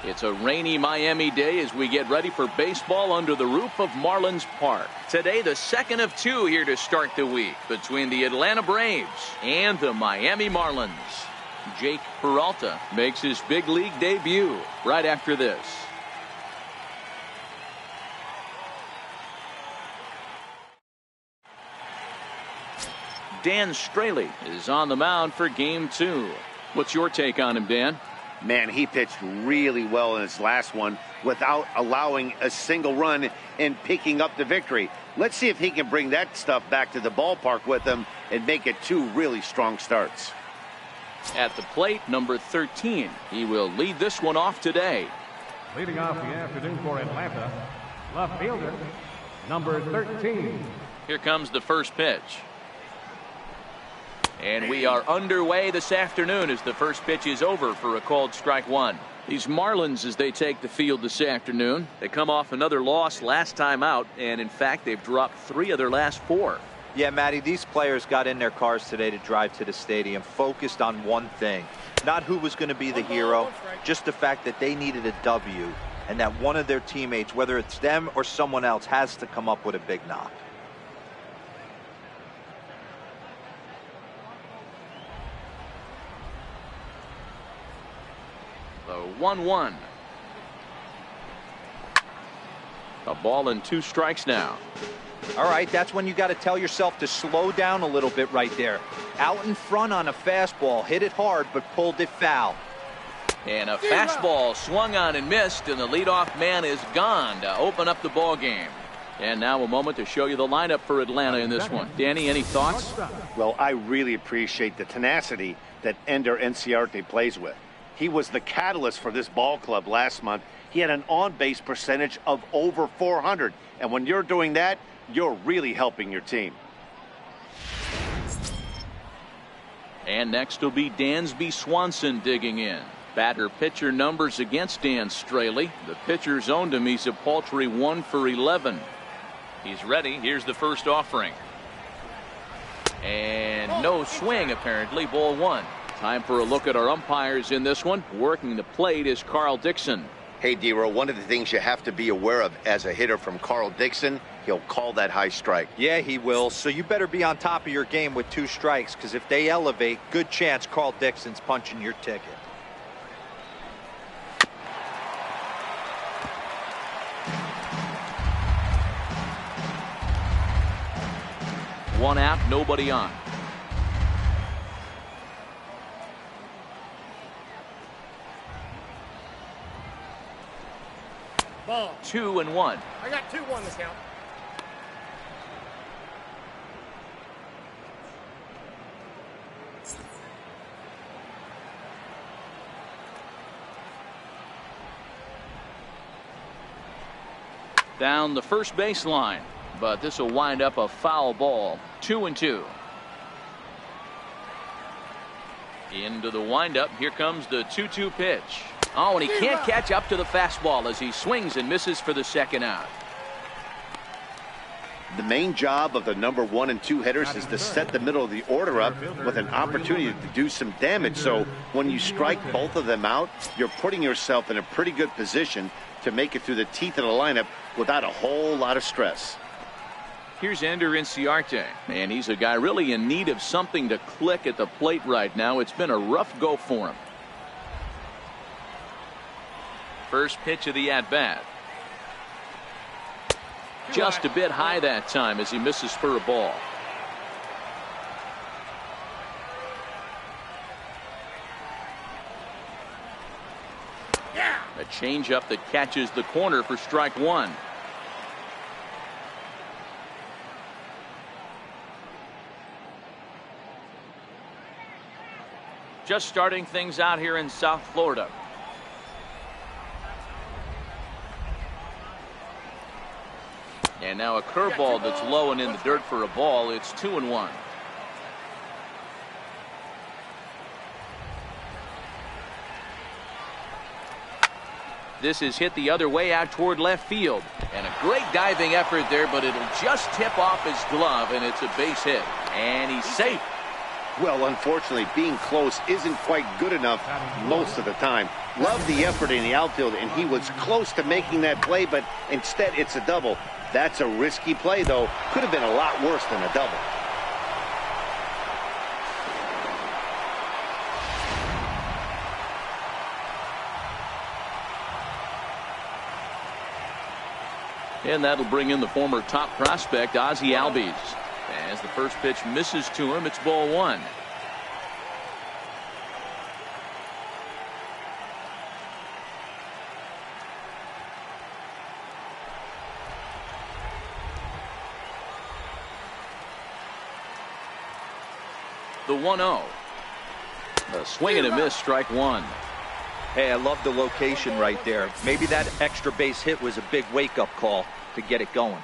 It's a rainy Miami day as we get ready for baseball under the roof of Marlins Park. Today, the second of two here to start the week between the Atlanta Braves and the Miami Marlins. Jake Peralta makes his big league debut right after this. Dan Straley is on the mound for game 2. What's your take on him, Dan? Man, he pitched really well in his last one without allowing a single run and picking up the victory. Let's see if he can bring that stuff back to the ballpark with him and make it 2 really strong starts. At the plate, number 13. He will lead this one off today. Leading off the afternoon for Atlanta, left fielder, number 13. Here comes the first pitch. And we are underway this afternoon as the first pitch is over for a called strike 1. These Marlins, as they take the field this afternoon, they come off another loss last time out, and in fact they've dropped 3 of their last 4. Yeah, Matty, these players got in their cars today to drive to the stadium focused on one thing. Not who was going to be the hero, just the fact that they needed a W, and that one of their teammates, whether it's them or someone else, has to come up with a big knock. The 1-1. A ball and 2 strikes now. All right, that's when you got to tell yourself to slow down a little bit right there. Out in front on a fastball, hit it hard, but pulled it foul. And a fastball swung on and missed, and the leadoff man is gone to open up the ball game. And now a moment to show you the lineup for Atlanta in this one. Danny, any thoughts? Well, I really appreciate the tenacity that Ender Enciarte plays with. He was the catalyst for this ball club last month. He had an on-base percentage of over 400. And when you're doing that, you're really helping your team. And next will be Dansby Swanson digging in. Batter pitcher numbers against Dan Straley. The pitcher's owned him. He's a paltry 1 for 11. He's ready. Here's the first offering. And no swing apparently. Ball 1. Time for a look at our umpires in this one. Working the plate is Carl Dixon. Hey, D-Row, one of the things you have to be aware of as a hitter from Carl Dixon, he'll call that high strike. Yeah, he will. So you better be on top of your game with 2 strikes, because if they elevate, good chance Carl Dixon's punching your ticket. One out, nobody on. Ball. 2-1. I got 2-1 this count. Down the first baseline, but this will wind up a foul ball. 2-2. Into the windup. Here comes the 2-2 pitch. Oh, and he can't catch up to the fastball as he swings and misses for the second out. The main job of the number 1 and 2 hitters is to set the middle of the order up with an opportunity to do some damage. So when you strike both of them out, you're putting yourself in a pretty good position to make it through the teeth of the lineup without a whole lot of stress. Here's Ender Enciarte, and he's a guy really in need of something to click at the plate right now. It's been a rough go for him. First pitch of the at-bat. Just a bit high that time as he misses for a ball. A changeup that catches the corner for strike 1. Just starting things out here in South Florida. And now a curveball that's low and in the dirt for a ball. It's 2-1. This is hit the other way out toward left field. And a great diving effort there, but it'll just tip off his glove, and it's a base hit. And he's safe. Well, unfortunately, being close isn't quite good enough most of the time. Love the effort in the outfield, and he was close to making that play, but instead it's a double. That's a risky play, though. Could have been a lot worse than a double. And that'll bring in the former top prospect, Ozzie Albies. As the first pitch misses to him, it's ball one. The 1-0. A swing and a miss, strike one. Hey, I love the location right there. Maybe that extra base hit was a big wake-up call to get it going.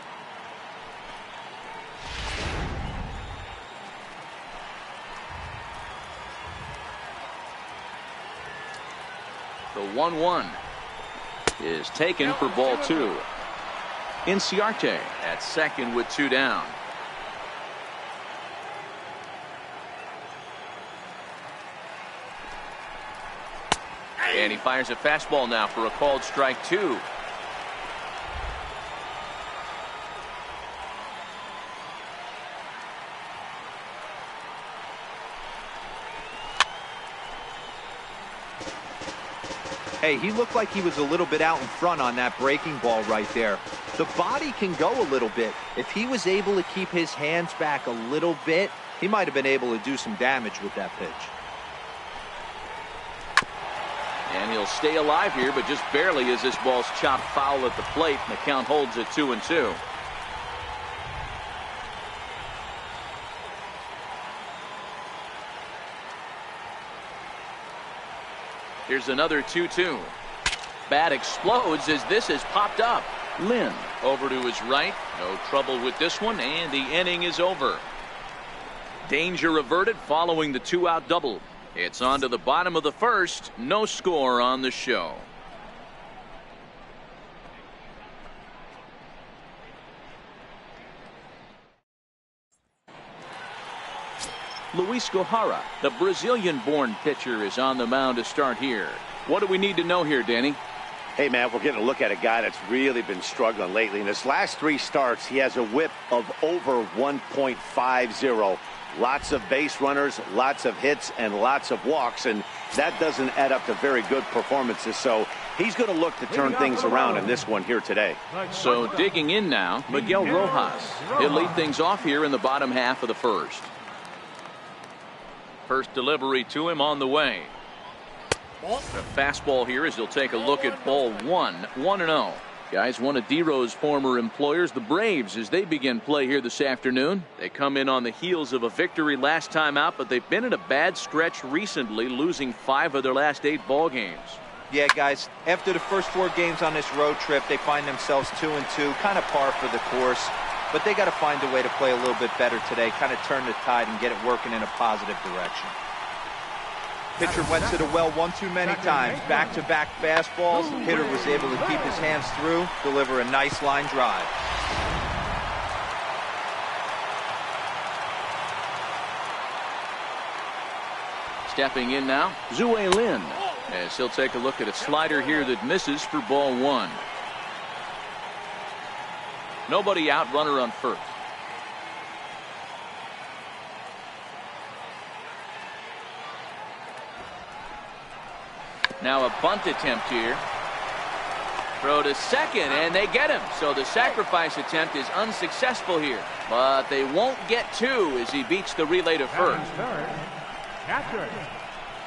The 1-1 is taken for ball two. Inciarte at second with two down. And he fires a fastball now for a called strike two. Hey, he looked like he was a little bit out in front on that breaking ball right there. The body can go a little bit. If he was able to keep his hands back a little bit, he might have been able to do some damage with that pitch. And he'll stay alive here, but just barely as this ball's chopped foul at the plate, and the count holds at 2-2. Here's another 2-2. Bat explodes as this has popped up. Lynn over to his right. No trouble with this one, and the inning is over. Danger averted following the two-out double. It's on to the bottom of the first. No score on the show. Luis Gohara, the Brazilian-born pitcher, is on the mound to start here. What do we need to know here, Danny? Hey, man, we're getting a look at a guy that's really been struggling lately. In his last three starts, he has a whip of over 1.50. Lots of base runners, lots of hits, and lots of walks, and that doesn't add up to very good performances. So he's going to look to turn things around in this one here today. So digging in now, Miguel Rojas. He'll lead things off here in the bottom half of the first. First delivery to him on the way. The fastball here as he'll take a look at ball one. 1-0. Guys, one of D-Row's former employers, the Braves, as they begin play here this afternoon. They come in on the heels of a victory last time out, but they've been in a bad stretch recently, losing 5 of their last 8 ball games. Yeah, guys, after the first 4 games on this road trip, they find themselves 2-2, kind of par for the course. But they got to find a way to play a little bit better today, kind of turn the tide and get it working in a positive direction. Pitcher went to the well one too many times. Back-to-back fastballs. Hitter was able to keep his hands through, deliver a nice line drive. Stepping in now, Zue Lin, as he'll take a look at a slider here that misses for ball one. Nobody out, runner on first. Now a bunt attempt here. Throw to second, and they get him. So the sacrifice attempt is unsuccessful here. But they won't get 2 as he beats the relay to first. Catcher,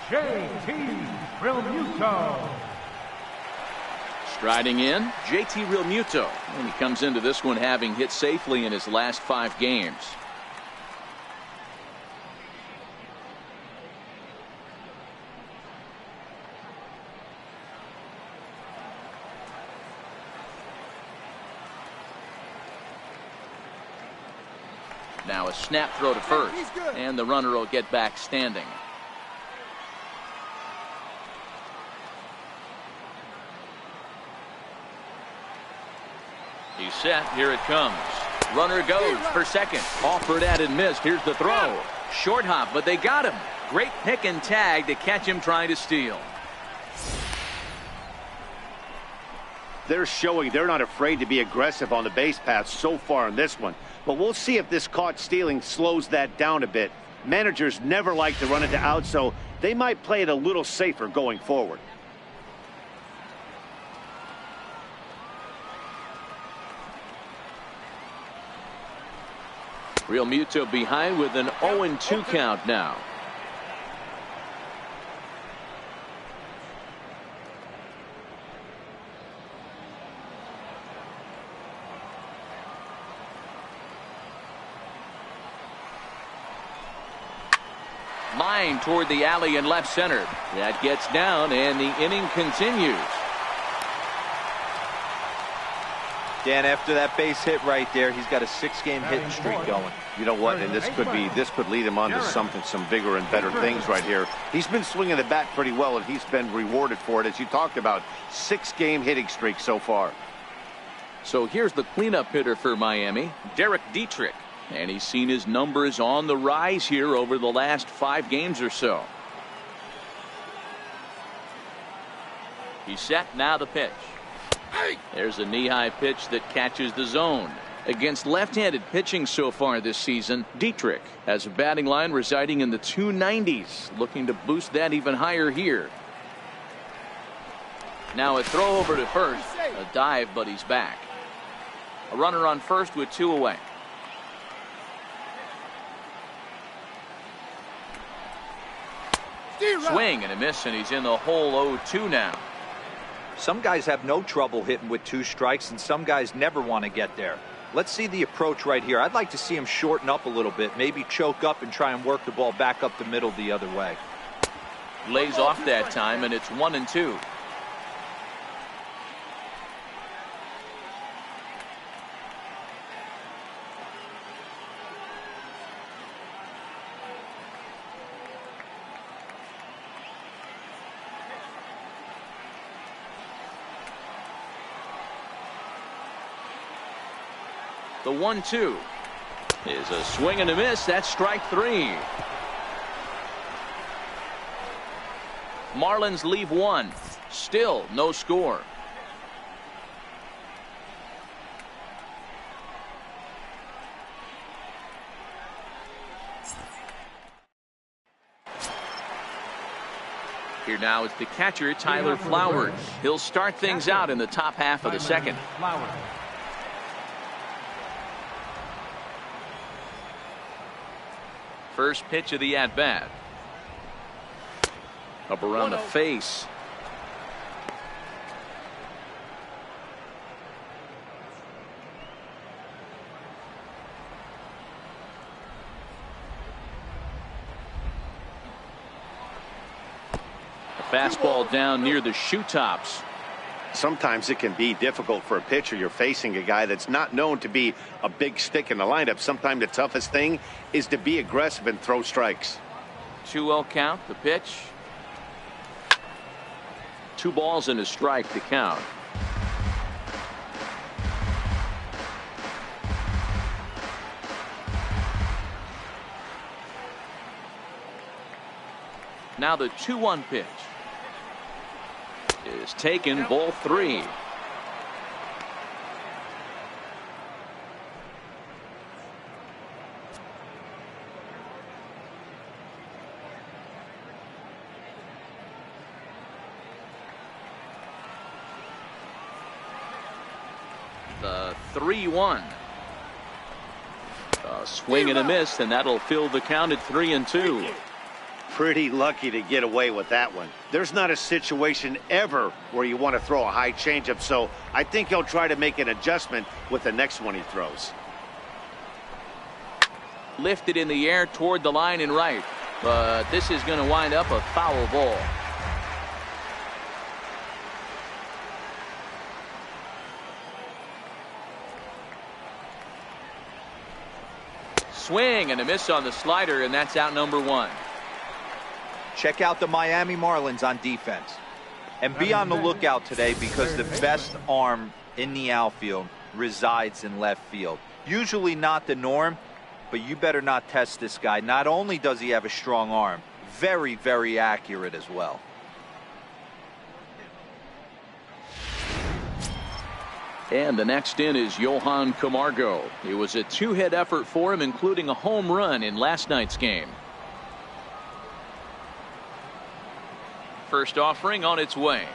J.T. Realmuto. Striding in, JT Realmuto. And he comes into this one having hit safely in his last 5 games. Now a snap throw to first, and the runner will get back standing. He's set. Here it comes. Runner goes for second. Offered at and missed. Here's the throw. Short hop, but they got him. Great pick and tag to catch him trying to steal. They're showing they're not afraid to be aggressive on the base path so far in this one. But we'll see if this caught stealing slows that down a bit. Managers never like to run into outs, so they might play it a little safer going forward. Real Muto behind with an 0-2 count now. Line toward the alley in left center. That gets down, and the inning continues. Dan, after that base hit right there, he's got a 6-game hitting streak going. You know what? And this could lead him on to some bigger and better things right here. He's been swinging the bat pretty well, and he's been rewarded for it, as you talked about. 6-game hitting streak so far. So here's the cleanup hitter for Miami, Derek Dietrich. And he's seen his numbers on the rise here over the last 5 games or so. He's set, now the pitch. There's a knee-high pitch that catches the zone. Against left-handed pitching so far this season, Dietrich has a batting line residing in the 290s, looking to boost that even higher here. Now a throw over to first, a dive, but he's back. A runner on first with 2 away. Swing and a miss, and he's in the hole 0-2 now. Some guys have no trouble hitting with 2 strikes, and some guys never want to get there. Let's see the approach right here. I'd like to see him shorten up a little bit, maybe choke up and try and work the ball back up the middle the other way. Lays off that time, and it's 1-2. The 1-2 is a swing and a miss. That's strike 3. Marlins leave 1. Still no score. Here now is the catcher, Tyler Flowers. He'll start things out in the top half of the second. First pitch of the at-bat. Up around the face. A fastball down near the shoe tops. Sometimes it can be difficult for a pitcher. You're facing a guy that's not known to be a big stick in the lineup. Sometimes the toughest thing is to be aggressive and throw strikes. 2-0 count, the pitch. 2 balls and a strike to count. Now the 2-1 pitch is taken, ball 3. The 3-1. A swing and a miss, and that'll fill the count at 3-2. Pretty lucky to get away with that one. There's not a situation ever where you want to throw a high changeup, so I think he'll try to make an adjustment with the next one he throws. Lifted in the air toward the line and right, but this is going to wind up a foul ball. Swing and a miss on the slider, and that's out number 1. Check out the Miami Marlins on defense. And be on the lookout today, because the best arm in the outfield resides in left field. Usually not the norm, but you better not test this guy. Not only does he have a strong arm, very, very accurate as well. And the next in is Johan Camargo. It was a two-hit effort for him, including a home run in last night's game. First offering on its way.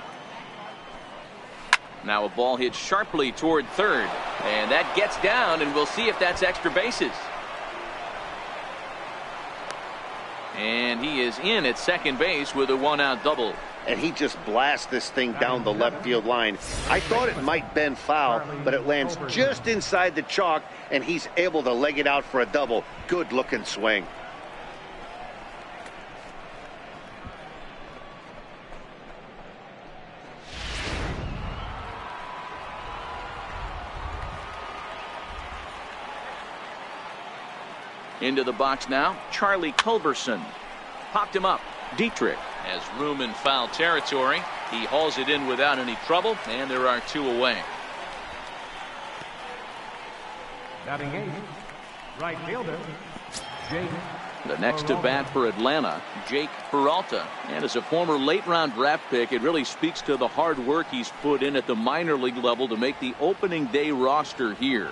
Now a ball hit sharply toward third, and that gets down, and we'll see if that's extra bases. And he is in at second base with a one-out double. And he just blasts this thing down the left field line. I thought it might bend foul, but it lands just inside the chalk, and he's able to leg it out for a double. Good looking swing. Into the box now, Charlie Culberson. Popped him up. Dietrich has room in foul territory. He hauls it in without any trouble, and there are two away. Batting eighth, right fielder, Jake. The next to bat for Atlanta, Jake Peralta. And as a former late-round draft pick, it really speaks to the hard work he's put in at the minor league level to make the opening day roster here.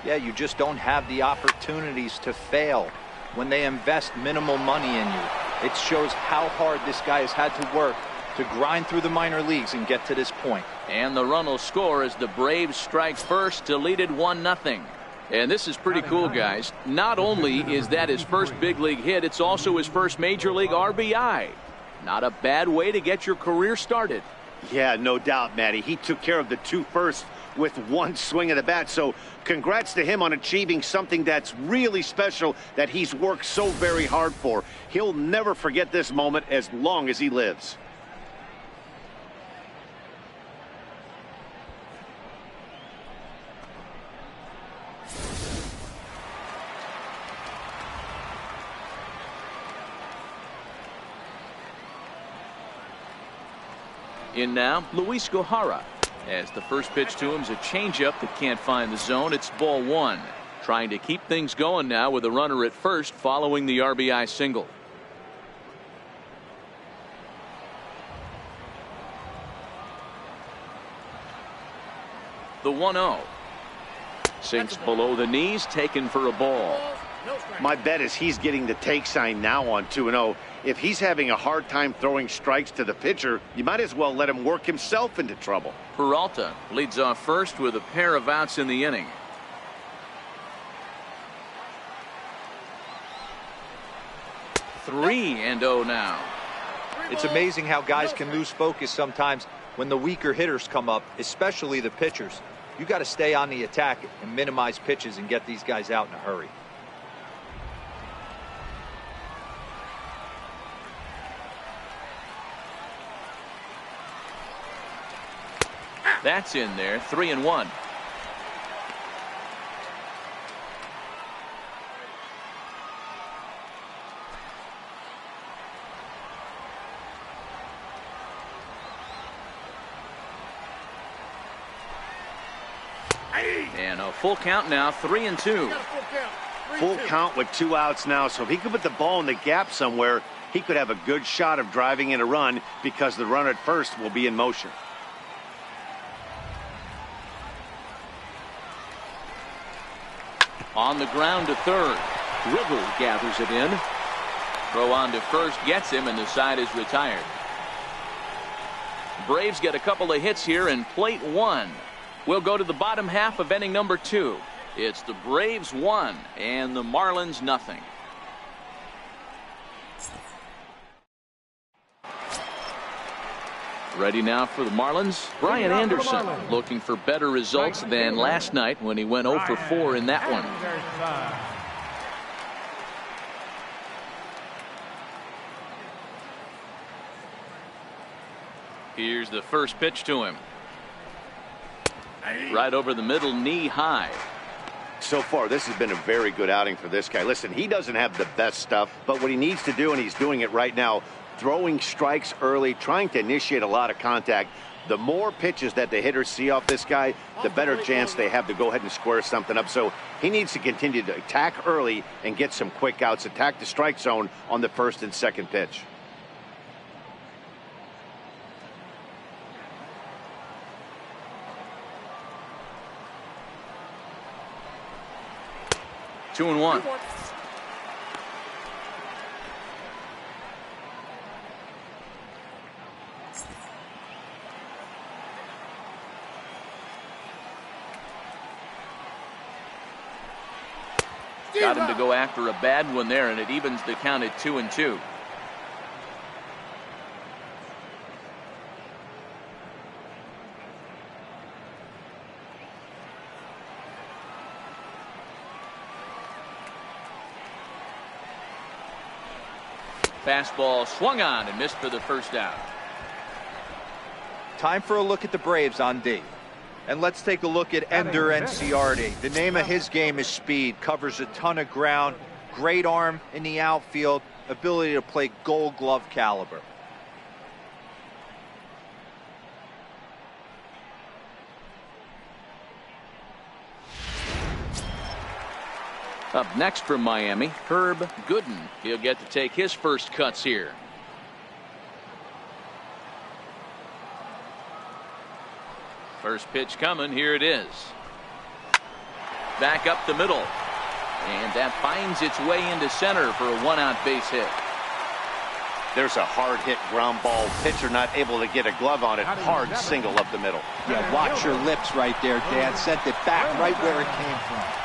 Yeah, you just don't have the opportunities to fail when they invest minimal money in you. It shows how hard this guy has had to work to grind through the minor leagues and get to this point. And the run will score as the Braves strike first to lead it 1-0. And this is pretty cool, guys. Not only is that his first big league hit, it's also his first major league RBI. Not a bad way to get your career started. Yeah, no doubt, Matty. He took care of the two first with one swing of the bat. So congrats to him on achieving something that's really special that he's worked so very hard for. He'll never forget this moment as long as he lives. In now, Luis Gohara. As the first pitch to him is a changeup that can't find the zone. It's ball one. Trying to keep things going now with a runner at first following the RBI single. The 1-0. Sinks below the knees, taken for a ball. My bet is he's getting the take sign now on 2-0. If he's having a hard time throwing strikes to the pitcher, you might as well let him work himself into trouble. Peralta leads off first with a pair of outs in the inning. Three and 0 now. It's amazing how guys can lose focus sometimes when the weaker hitters come up, especially the pitchers. You got to stay on the attack and minimize pitches and get these guys out in a hurry. That's in there. 3-1. And a full count now. 3-2. Full count with 2 outs now. So if he could put the ball in the gap somewhere, he could have a good shot of driving in a run because the runner at first will be in motion. On the ground to third. Riggle gathers it in. Throw on to first gets him, and the side is retired. Braves get a couple of hits here in plate one. We'll go to the bottom half of inning number 2. It's the Braves 1 and the Marlins nothing. Ready now for the Marlins. Brian Anderson looking for better results than last night when he went 0 for 4 in that one. Here's the first pitch to him. Right over the middle, knee high. So far, this has been a very good outing for this guy. Listen, he doesn't have the best stuff, but what he needs to do, and he's doing it right now, throwing strikes early, trying to initiate a lot of contact. The more pitches that the hitters see off this guy, the better chance they have to go ahead and square something up. So he needs to continue to attack early and get some quick outs, attack the strike zone on the first and second pitch. Two and one. Got him to go after a bad one there, and it evens the count at 2-2. Fastball swung on and missed for the first out. Time for a look at the Braves on D. And let's take a look at Ender Enciardi. The name of his game is speed. Covers a ton of ground. Great arm in the outfield. Ability to play Gold Glove caliber. Up next from Miami, Herb Gooden. He'll get to take his first cuts here. First pitch coming. Here it is. Back up the middle. And that finds its way into center for a one-out base hit. There's a hard hit ground ball. Pitcher not able to get a glove on it. Hard single up the middle. Yeah, watch your lips right there, Dan. Sent it back right where it came from.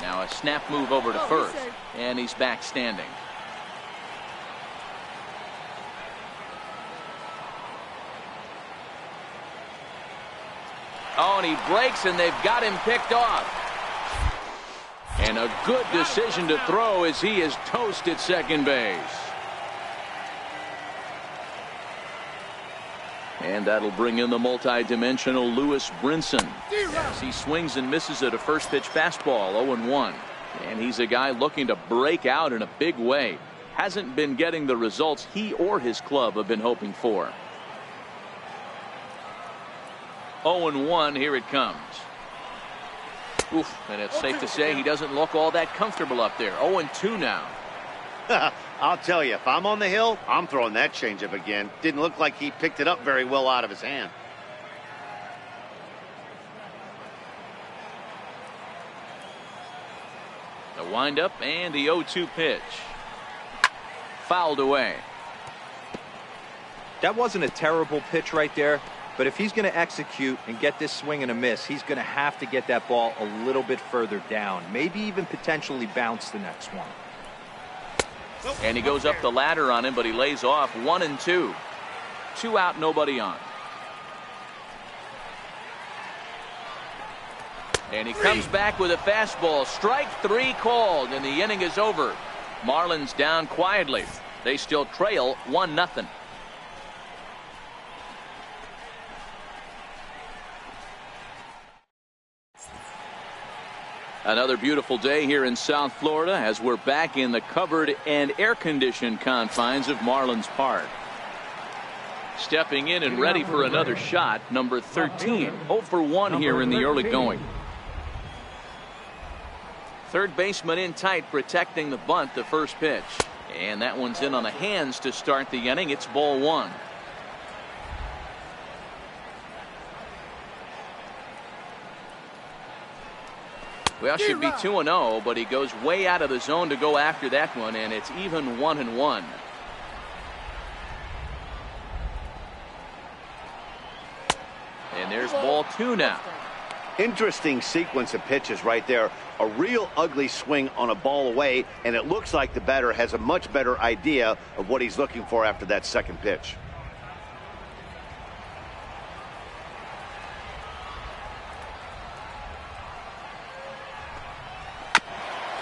Now a snap move over to first, and he's back standing. Oh, and he breaks, and they've got him picked off. And a good decision to throw as he is toast at second base. And that'll bring in the multi-dimensional Lewis Brinson as he swings and misses at a first pitch fastball. 0-1. And he's a guy looking to break out in a big way. Hasn't been getting the results he or his club have been hoping for. 0-1. Here it comes. Oof, and it's safe to say he doesn't look all that comfortable up there. 0-2 now. I'll tell you, if I'm on the hill, I'm throwing that changeup again. Didn't look like he picked it up very well out of his hand. The windup and the 0-2 pitch. Fouled away. That wasn't a terrible pitch right there, but if he's going to execute and get this swing and a miss, he's going to have to get that ball a little bit further down, maybe even potentially bounce the next one. And he goes up the ladder on him, but he lays off. 1-2. 2 out, nobody on. And he comes back with a fastball. Strike 3 called, and the inning is over. Marlins down quietly. They still trail 1-0. Another beautiful day here in South Florida as we're back in the covered and air-conditioned confines of Marlins Park. Stepping in and ready for another shot, number 13. 0-for-1 here in the early going. Third baseman in tight, protecting the bunt, the first pitch. And that one's in on the hands to start the inning. It's ball 1. Well, should be 2-0, but he goes way out of the zone to go after that one, and it's even 1-1. And there's ball 2 now. Interesting sequence of pitches right there. A real ugly swing on a ball away, and it looks like the batter has a much better idea of what he's looking for after that second pitch.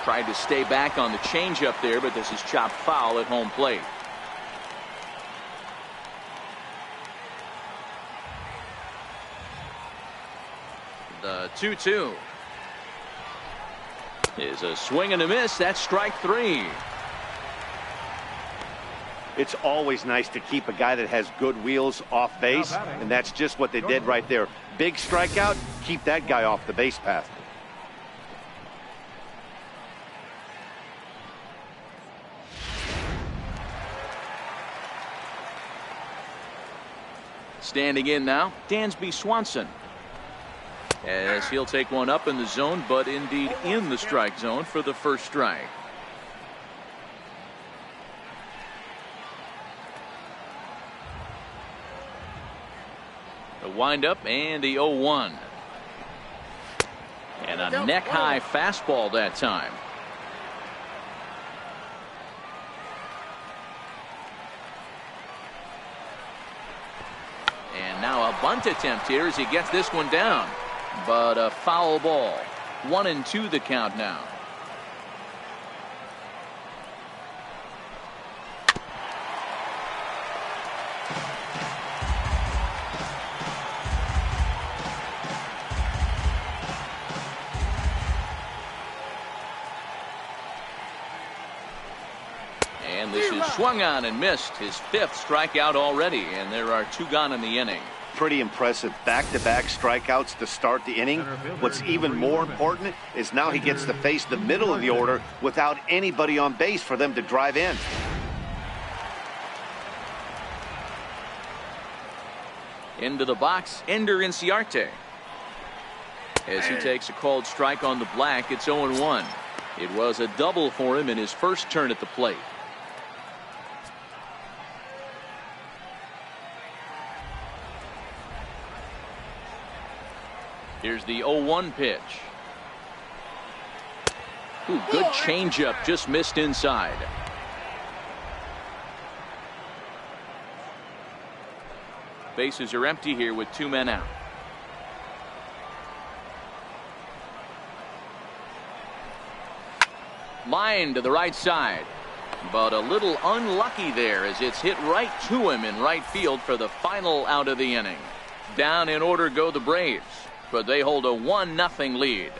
Tried to stay back on the changeup there, but this is chopped foul at home plate. The 2-2 is a swing and a miss. That's strike 3. It's always nice to keep a guy that has good wheels off base, and that's just what they did right there. Big strikeout, keep that guy off the base path. Standing in now, Dansby Swanson. As he'll take one up in the zone, but indeed in the strike zone for the first strike. The windup and the 0-1. And a neck-high fastball that time. And now a bunt attempt here as he gets this one down. But a foul ball. 1-2 the count now. And this is swung on and missed. His 5th strikeout already, and there are 2 gone in the inning. Pretty impressive back-to-back strikeouts to start the inning. What's even more important is now he gets to face the middle of the order without anybody on base for them to drive in. Into the box, Ender Inciarte. As he takes a called strike on the black, it's 0-1. It was a double for him in his first turn at the plate. Here's the 0-1 pitch. Ooh, good changeup, just missed inside. Bases are empty here with 2 men out. Line to the right side, but a little unlucky there as it's hit right to him in right field for the final out of the inning. Down in order go the Braves, but they hold a 1-0 lead.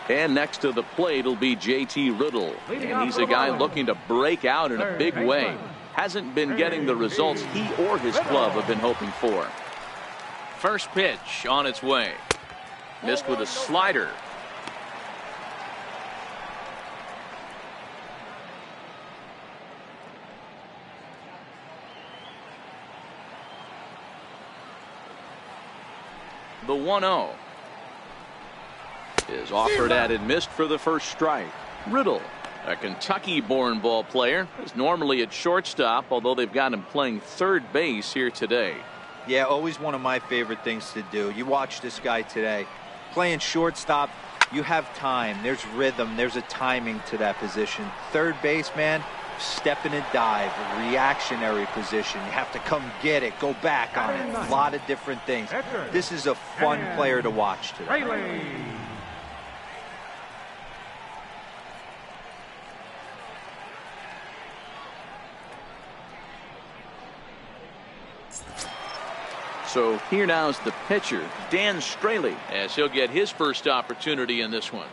And next to the plate will be JT Riddle, and he's a guy looking to break out in a big way. Hasn't been getting the results he or his club have been hoping for. First pitch on its way. Missed with a slider. The 1-0 is offered at and missed for the first strike. Riddle, a Kentucky-born ball player, is normally at shortstop, although they've got him playing third base here today. Yeah, always one of my favorite things to do. You watch this guy today. Playing shortstop, you have time. There's rhythm. There's a timing to that position. Third base, man, step in and dive, reactionary position. You have to come get it, go back on it. A lot of different things. This is a fun player to watch today. So here now is the pitcher, Dan Straley, as he'll get his first opportunity in this one.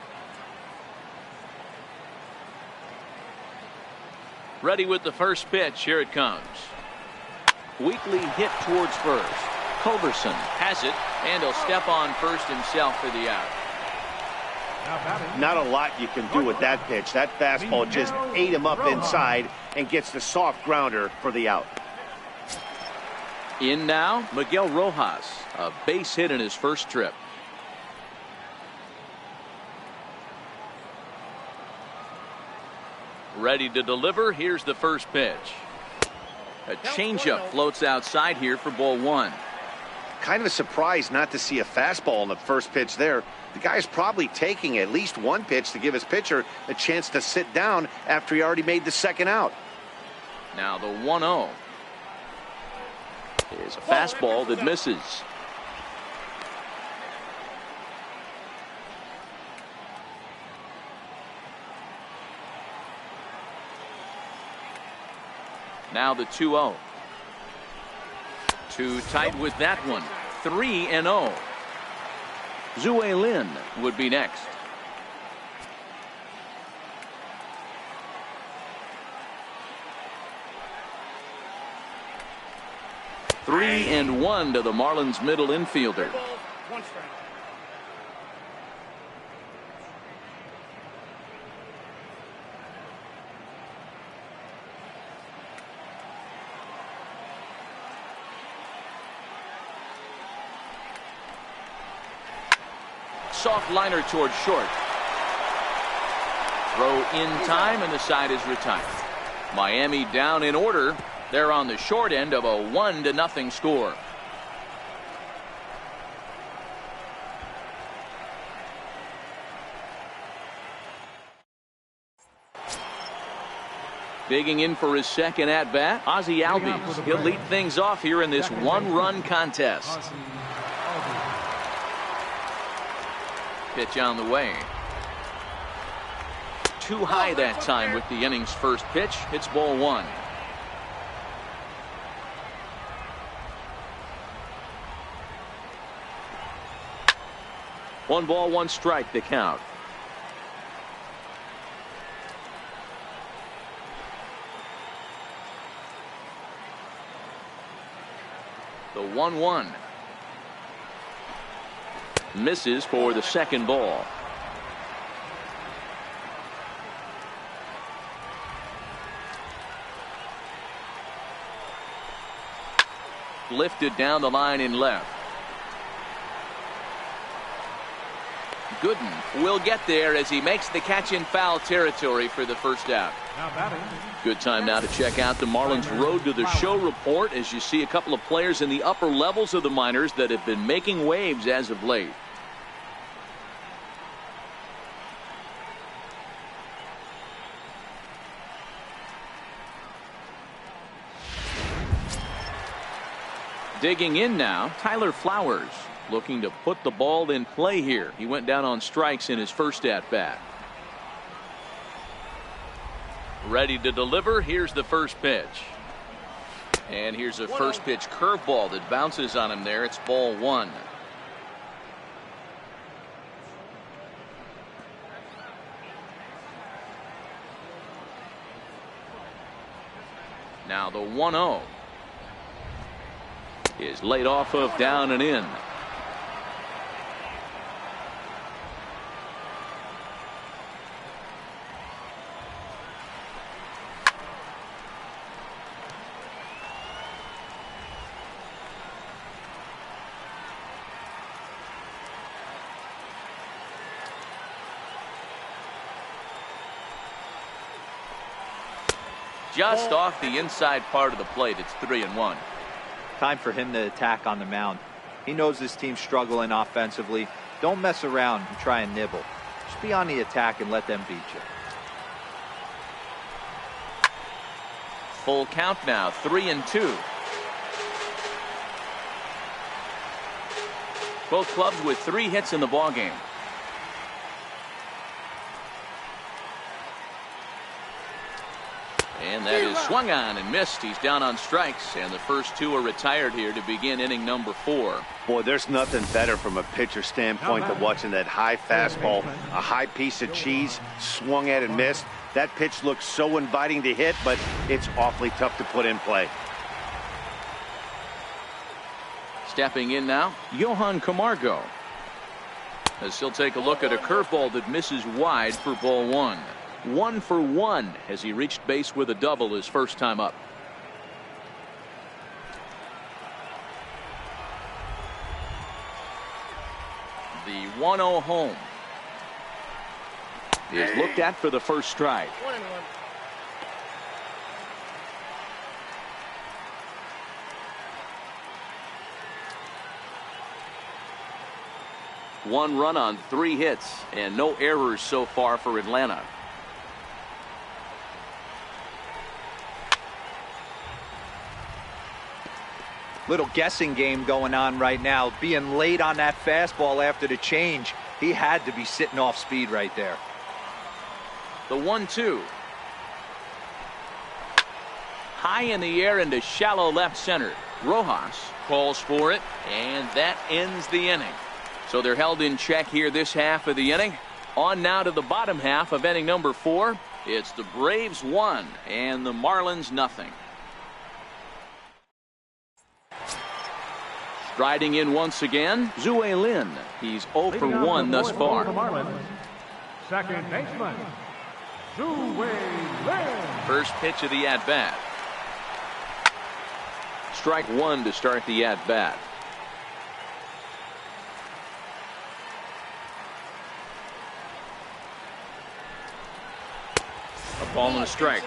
Ready with the first pitch. Here it comes. Weakly hit towards first. Culberson has it, and he'll step on first himself for the out. Not a lot you can do with that pitch. That fastball just ate him up inside and gets the soft grounder for the out. In now, Miguel Rojas, a base hit in his first trip. Ready to deliver. Here's the first pitch. A changeup floats outside here for ball 1. Kind of a surprise not to see a fastball in the first pitch there. The guy's probably taking at least one pitch to give his pitcher a chance to sit down after he already made the second out. Now the 1-0 is a fastball that misses. Now the 2-0. Too tight with that one. 3-0. Zue Lin would be next. Three and one to the Marlins middle infielder. One strike. Soft liner towards short. Throw in time, and the side is retired. Miami down in order. They're on the short end of a 1-0 score. Digging in for his second at bat, Ozzie Albies. He'll lead things off here in this one-run contest. Pitch on the way. Too high that time with the inning's first pitch. It's ball one. One ball, one strike to count. The 1-1. Misses for the second ball. Lifted down the line in left. Gooden will get there as he makes the catch in foul territory for the first out. Good time now to check out the Marlins Road to the Show report as you see a couple of players in the upper levels of the minors that have been making waves as of late. Digging in now, Tyler Flowers. Looking to put the ball in play here. He went down on strikes in his first at bat. Ready to deliver. Here's the first pitch. And here's a first pitch curveball that bounces on him there. It's ball one. Now the 1-0 is laid off of down and in. Just off the inside part of the plate. It's 3-1. Time for him to attack on the mound. He knows this team's struggling offensively. Don't mess around and try and nibble. Just be on the attack and let them beat you. Full count now, 3-2. Both clubs with 3 hits in the ballgame. And that is swung on and missed. He's down on strikes, and the first 2 are retired here to begin inning number 4. Boy, there's nothing better from a pitcher standpoint than watching that high fastball, a high piece of cheese, swung at and missed. That pitch looks so inviting to hit, but it's awfully tough to put in play. Stepping in now, Johan Camargo. As he'll take a look at a curveball that misses wide for ball one. 1 for 1 as he reached base with a double his first time up. The 1-0 home is looked at for the first strike. 1-1. 1 run on 3 hits and no errors so far for Atlanta. Little guessing game going on right now. Being late on that fastball after the change. He had to be sitting off speed right there. The 1-2. High in the air into shallow left center. Rojas calls for it, and that ends the inning. So they're held in check here this half of the inning. On now to the bottom half of inning number 4. It's the Braves 1 and the Marlins nothing. Striding in once again, Zue Lin. He's 0 for 1 thus far. Second baseman, Zue Lin. First pitch of the at-bat. Strike 1 to start the at-bat. A ball and a strike.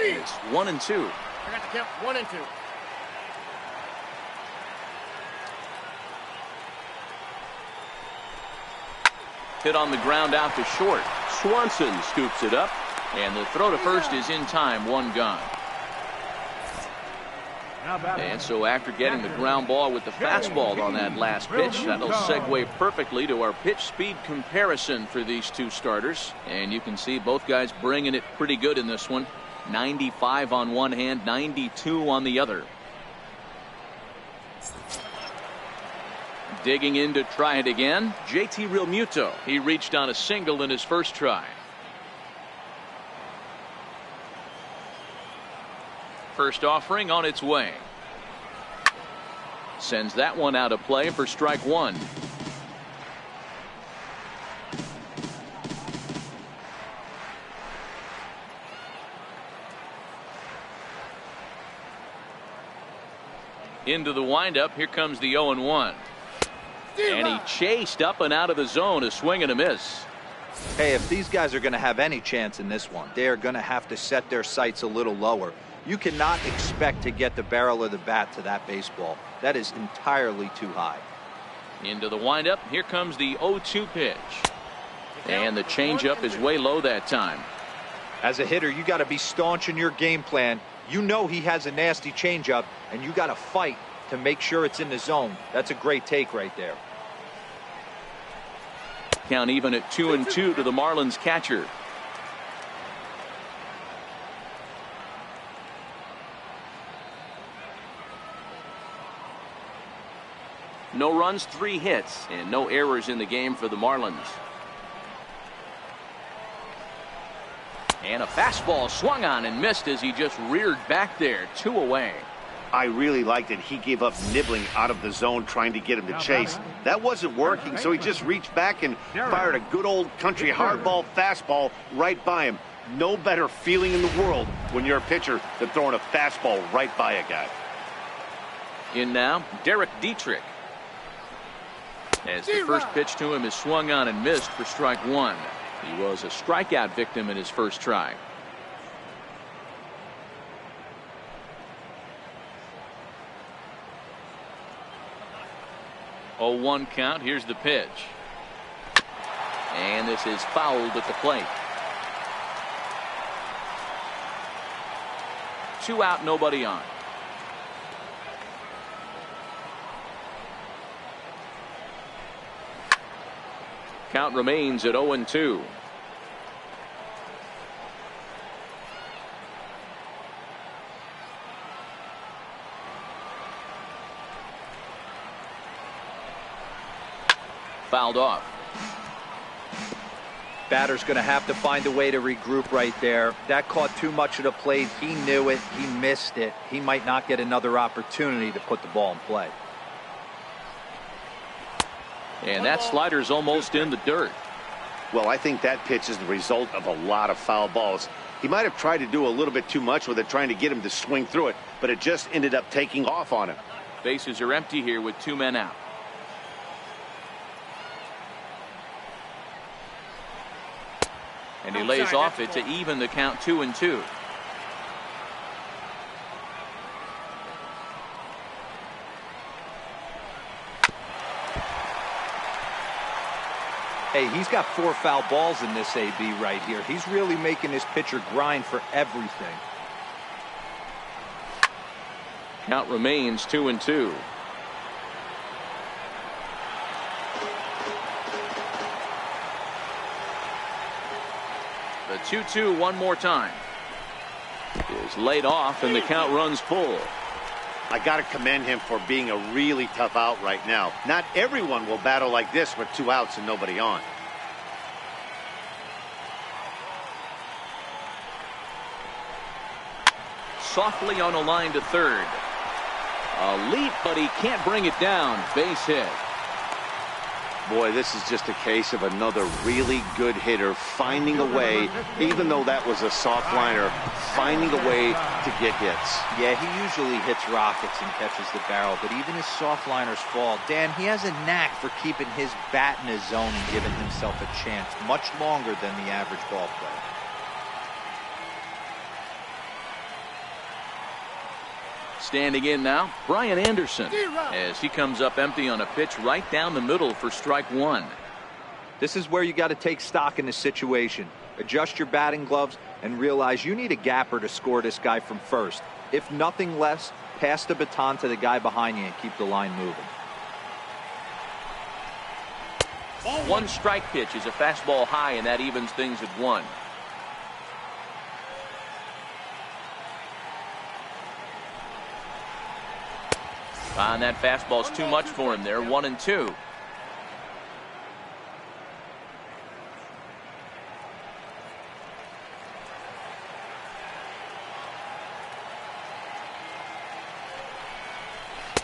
It's 1 and 2. I got the count 1 and 2. Hit on the ground out to short. Swanson scoops it up, and the throw to first is in time. 1 gone. And so after getting the ground ball with the fastball on that last pitch, that'll segue perfectly to our pitch speed comparison for these two starters. And you can see both guys bringing it pretty good in this one. 95 on one hand, 92 on the other. Digging in to try it again, JT Realmuto. He reached on a single in his first try. First offering on its way. Sends that one out of play for strike 1. Into the windup. Here comes the 0-1. And he chased up and out of the zone. A swing and a miss. Hey, if these guys are going to have any chance in this one, they are going to have to set their sights a little lower. You cannot expect to get the barrel of the bat to that baseball. That is entirely too high. Into the windup. Here comes the 0-2 pitch. And the changeup is way low that time. As a hitter, you got to be staunch in your game plan. You know he has a nasty changeup, and you got to fight to make sure it's in the zone. That's a great take right there. Count even at 2-2 to the Marlins catcher. No runs, 3 hits, and no errors in the game for the Marlins. And a fastball swung on and missed as he just reared back there. 2 away. I really liked it. He gave up nibbling out of the zone trying to get him to chase. That wasn't working, so he just reached back and fired a good old country hardball fastball right by him. No better feeling in the world when you're a pitcher than throwing a fastball right by a guy. In now, Derek Dietrich. As the first pitch to him is swung on and missed for strike 1. He was a strikeout victim in his first try. Oh, 1 count. Here's the pitch. And this is fouled at the plate. 2 out, nobody on. Count remains at 0-2. Fouled off. Batter's going to have to find a way to regroup right there. That caught too much of the plate. He knew it. He missed it. He might not get another opportunity to put the ball in play. And that slider's almost in the dirt. Well, I think that pitch is the result of a lot of foul balls. He might have tried to do a little bit too much with it, trying to get him to swing through it, but it just ended up taking off on him. Bases are empty here with 2 men out. And he lays off it to even the count 2-2. Hey, he's got 4 foul balls in this AB right here. He's really making his pitcher grind for everything. Count remains 2-2. The 2-2 one more time. Is laid off and the count runs full. I got to commend him for being a really tough out right now. Not everyone will battle like this with 2 outs and nobody on. Softly on a line to third. A leap, but he can't bring it down. Base hit. Boy, this is just a case of another really good hitter finding a way, even though that was a soft liner, finding a way to get hits. Yeah, he usually hits rockets and catches the barrel, but even his soft liners fall. Dan, he has a knack for keeping his bat in his zone and giving himself a chance much longer than the average ball player. Standing in now, Brian Anderson, as he comes up empty on a pitch right down the middle for strike one. This is where you got to take stock in the situation. Adjust your batting gloves and realize you need a gapper to score this guy from first. If nothing less, pass the baton to the guy behind you and keep the line moving. One strike pitch is a fastball high, and that evens things at 1. And that fastball's too much for him there. 1-2.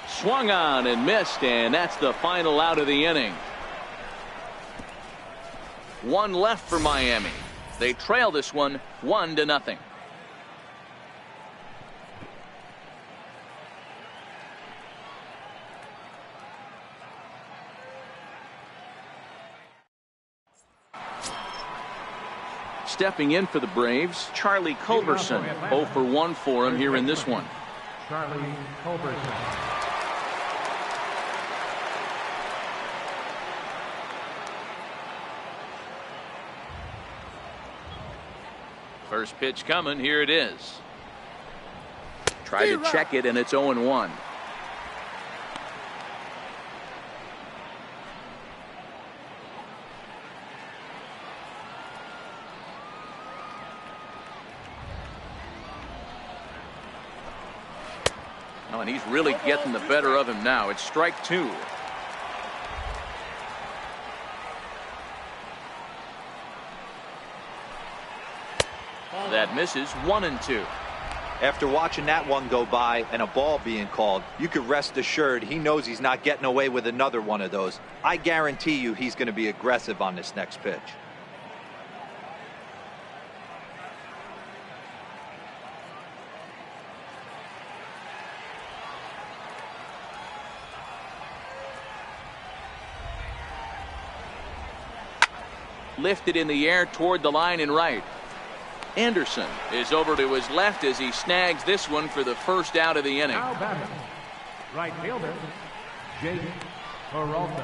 Swung on and missed, and that's the final out of the inning. 1 left for Miami. They trail this one 1-0. Stepping in for the Braves, Charlie Culberson. 0 for 1 for him here in this one. Charlie Culberson. First pitch coming. Here it is. Try to check it, and it's 0-1. Oh, and he's really getting the better of him now. It's strike 2. That misses. 1-2. After watching that one go by and a ball being called, you could rest assured he knows he's not getting away with another one of those. I guarantee you he's going to be aggressive on this next pitch. Lifted in the air toward the line and right. Anderson is over to his left as he snags this one for the first out of the inning. Now batting, right fielder, Jake Peralta.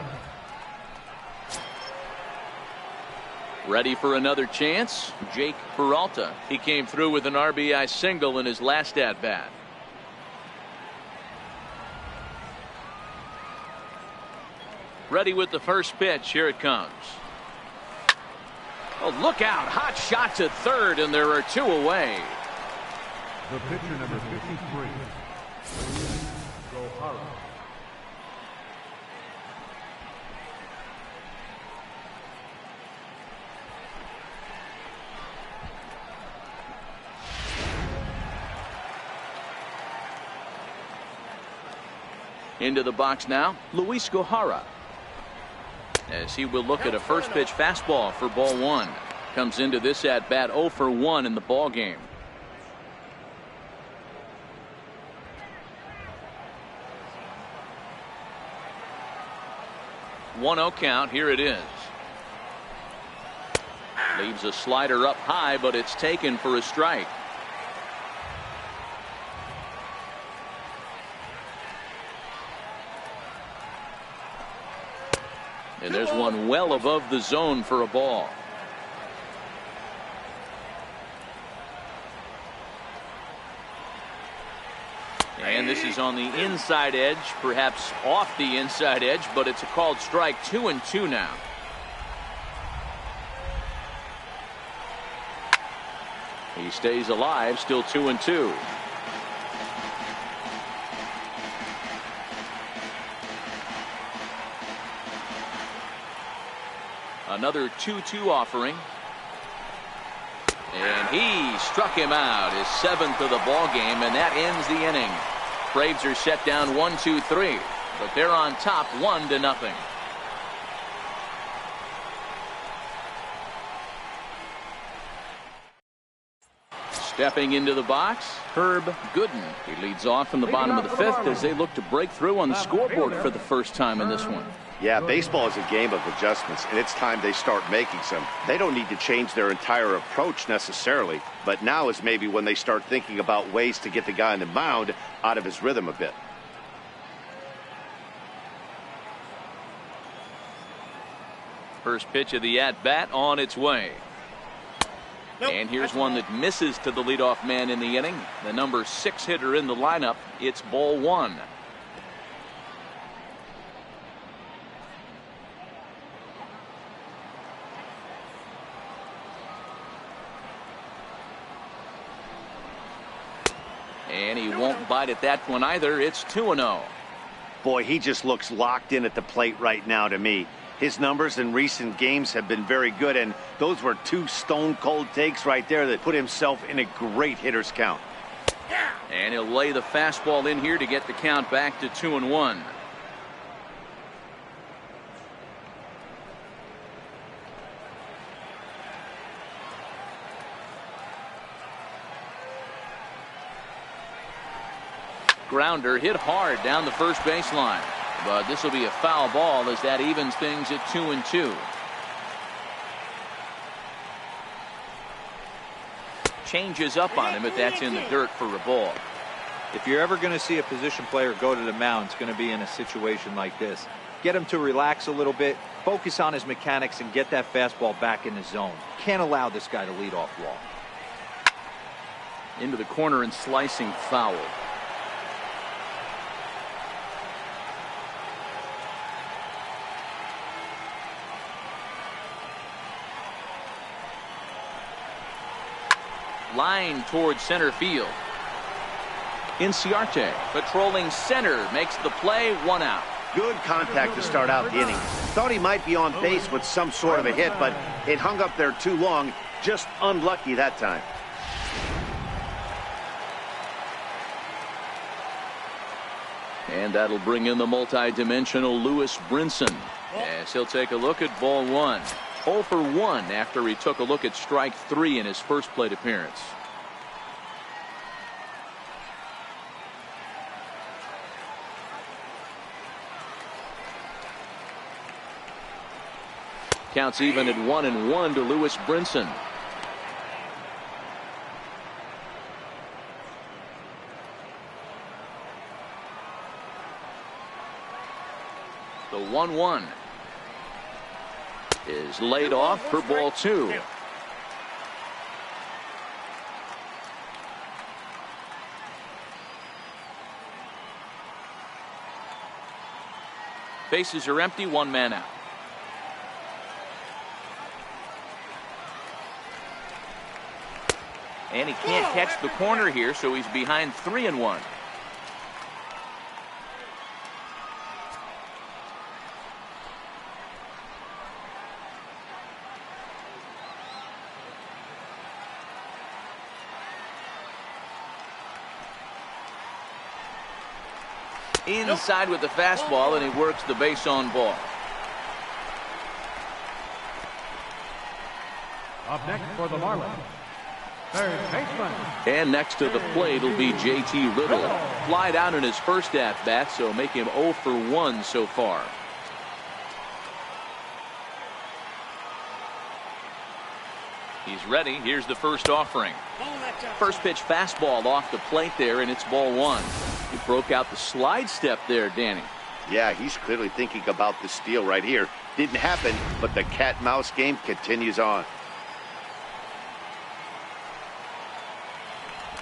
Ready for another chance, Jake Peralta. He came through with an RBI single in his last at-bat. Ready with the first pitch. Here it comes. Oh, look out. Hot shot to third, and there are 2 away. The pitcher, number 53, Gohara. Into the box now, Luis Gohara, as he will look at a first pitch fastball for ball 1. Comes into this at bat 0 for 1 in the ball game. One 0 count. Here it is. Leaves a slider up high, but it's taken for a strike. And there's one well above the zone for a ball. And this is on the inside edge, perhaps off the inside edge, but it's a called strike. 2-2 now. He stays alive, still 2-2. Another 2-2 offering. And he struck him out, his 7th of the ball game, and that ends the inning. Braves are set down 1-2-3, but they're on top 1-0. Stepping into the box, Herb Gooden. He leads off from the bottom of the 5th as they look to break through on the scoreboard for the first time in this one. Yeah, baseball is a game of adjustments, and it's time they start making some. They don't need to change their entire approach necessarily, but now is maybe when they start thinking about ways to get the guy on the mound out of his rhythm a bit. First pitch of the at-bat on its way. And here's one that misses to the leadoff man in the inning. The number 6 hitter in the lineup. It's ball 1. And he won't bite at that one either. It's 2-0. Boy, he just looks locked in at the plate right now to me. His numbers in recent games have been very good, and those were 2 stone-cold takes right there that put himself in a great hitter's count. And he'll lay the fastball in here to get the count back to 2-1. Grounder hit hard down the first baseline. But this will be a foul ball as that evens things at 2-2. Changes up on him if that's in the dirt for a ball. If you're ever going to see a position player go to the mound, it's going to be in a situation like this. Get him to relax a little bit, focus on his mechanics, and get that fastball back in the zone. Can't allow this guy to lead off long. Into the corner and slicing foul. Line towards center field. Inciarte patrolling center makes the play, 1 out. Good contact to start out the inning. Thought he might be on base with some sort of a hit, but it hung up there too long. Just unlucky that time. And that'll bring in the multi-dimensional Lewis Brinson as he'll take a look at ball 1. 0 for 1 after he took a look at strike 3 in his first plate appearance. Counts even at 1-1 to Lewis Brinson. The 1-1 is laid off for ball 2. Bases are empty, 1 man out. And he can't catch the corner here, so he's behind 3-1. Inside with the fastball, and he works the base on ball. Up next for the Marlins, third baseman. And next to the plate will be J.T. Little. Flied out in his first at-bat, so make him 0 for 1 so far. He's ready. Here's the first offering. First pitch fastball off the plate there, and it's ball 1. He broke out the slide step there, Danny. Yeah, he's clearly thinking about the steal right here. Didn't happen, but the cat-mouse game continues on.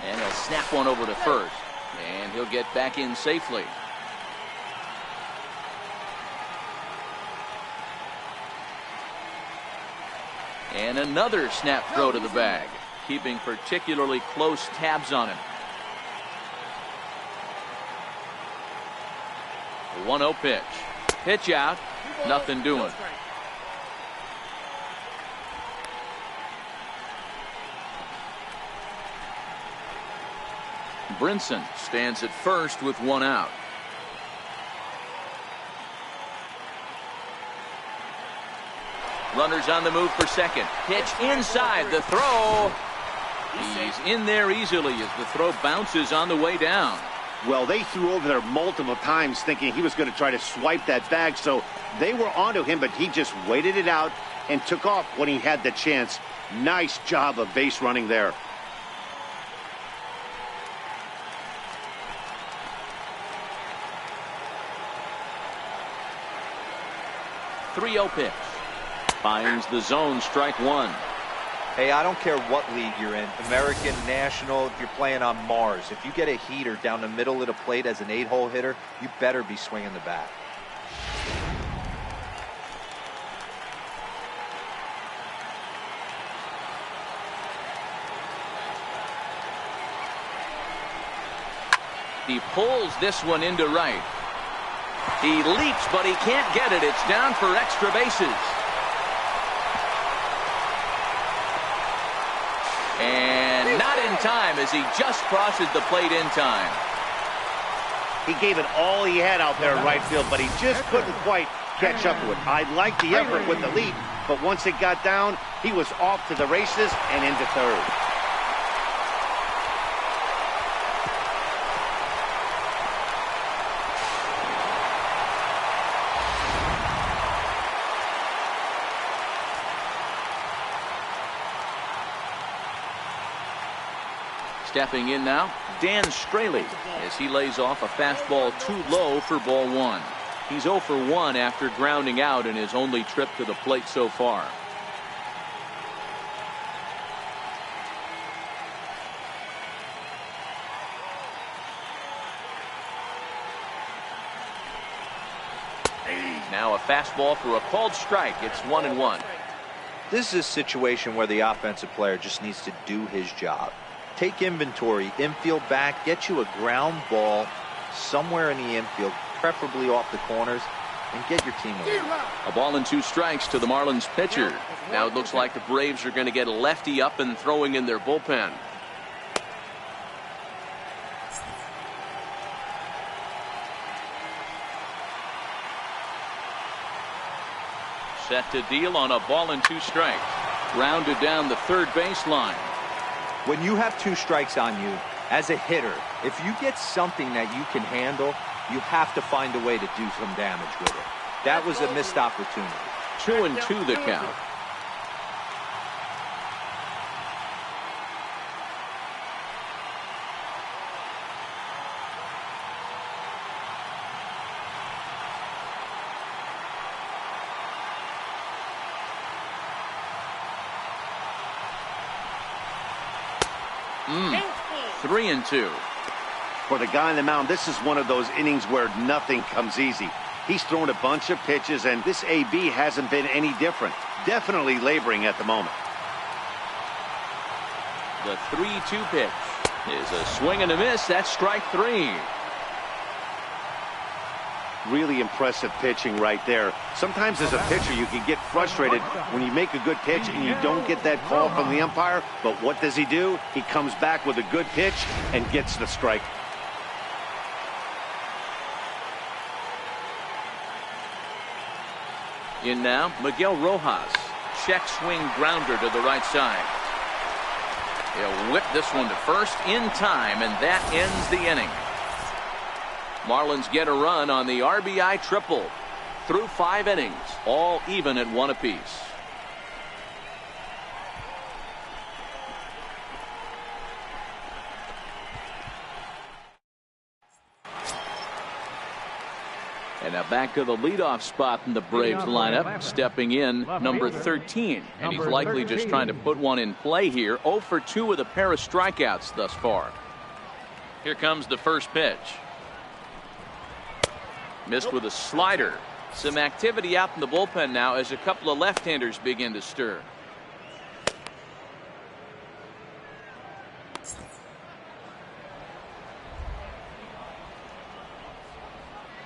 And he'll snap one over to first. And he'll get back in safely. And another snap throw to the bag. keeping particularly close tabs on him. 1-0 pitch. Pitch out. Nothing doing. Brinson stands at first with 1 out. Runners on the move for second. Pitch inside. The throw. He's in there easily as the throw bounces on the way down. Well, they threw over there multiple times thinking he was going to try to swipe that bag, so they were onto him, but he just waited it out and took off when he had the chance. Nice job of base running there. .30 pitch. Finds the zone, strike one. Hey, I don't care what league you're in, American, National, if you're playing on Mars. If you get a heater down the middle of the plate as an 8-hole hitter, you better be swinging the bat. He pulls this one into right. He leaps, but he can't get it. It's down for extra bases. And not in time as he just crosses the plate in time. He gave it all he had out there in right field, but he just couldn't quite catch up to it. I liked the effort with the leap, but once it got down, he was off to the races and into third. Stepping in now, Dan Straley, as he lays off a fastball too low for ball one. He's 0 for 1 after grounding out in his only trip to the plate so far. Now a fastball for a called strike. It's 1-1. This is a situation where the offensive player just needs to do his job. Take inventory, infield back, get you a ground ball somewhere in the infield, preferably off the corners, and get your team away. A ball and 2 strikes to the Marlins pitcher. Now it looks like the Braves are going to get a lefty up and throwing in their bullpen. Set to deal on a ball and 2 strikes. Grounded down the third baseline. When you have 2 strikes on you, as a hitter, if you get something that you can handle, you have to find a way to do some damage with it. That was a missed opportunity. 2-2 the count. Mm. 3-2. For the guy on the mound, this is one of those innings where nothing comes easy. He's thrown a bunch of pitches, and this AB hasn't been any different. Definitely laboring at the moment. The 3-2 pitch is a swing and a miss. That's strike 3. Really impressive pitching right there. Sometimes as a pitcher you can get frustrated when you make a good pitch and you don't get that call from the umpire. But what does he do? He comes back with a good pitch and gets the strike. In now, Miguel Rojas. Check swing grounder to the right side. He'll whip this one to first in time, and that ends the inning. Marlins get a run on the RBI triple. Through 5 innings, all even at 1 apiece. And now back to the leadoff spot in the Braves lineup. Stepping in, number 13. And he's likely just trying to put one in play here. 0 for 2 with a pair of strikeouts thus far. Here comes the first pitch. Missed with a slider. Some activity out in the bullpen now as a couple of left-handers begin to stir.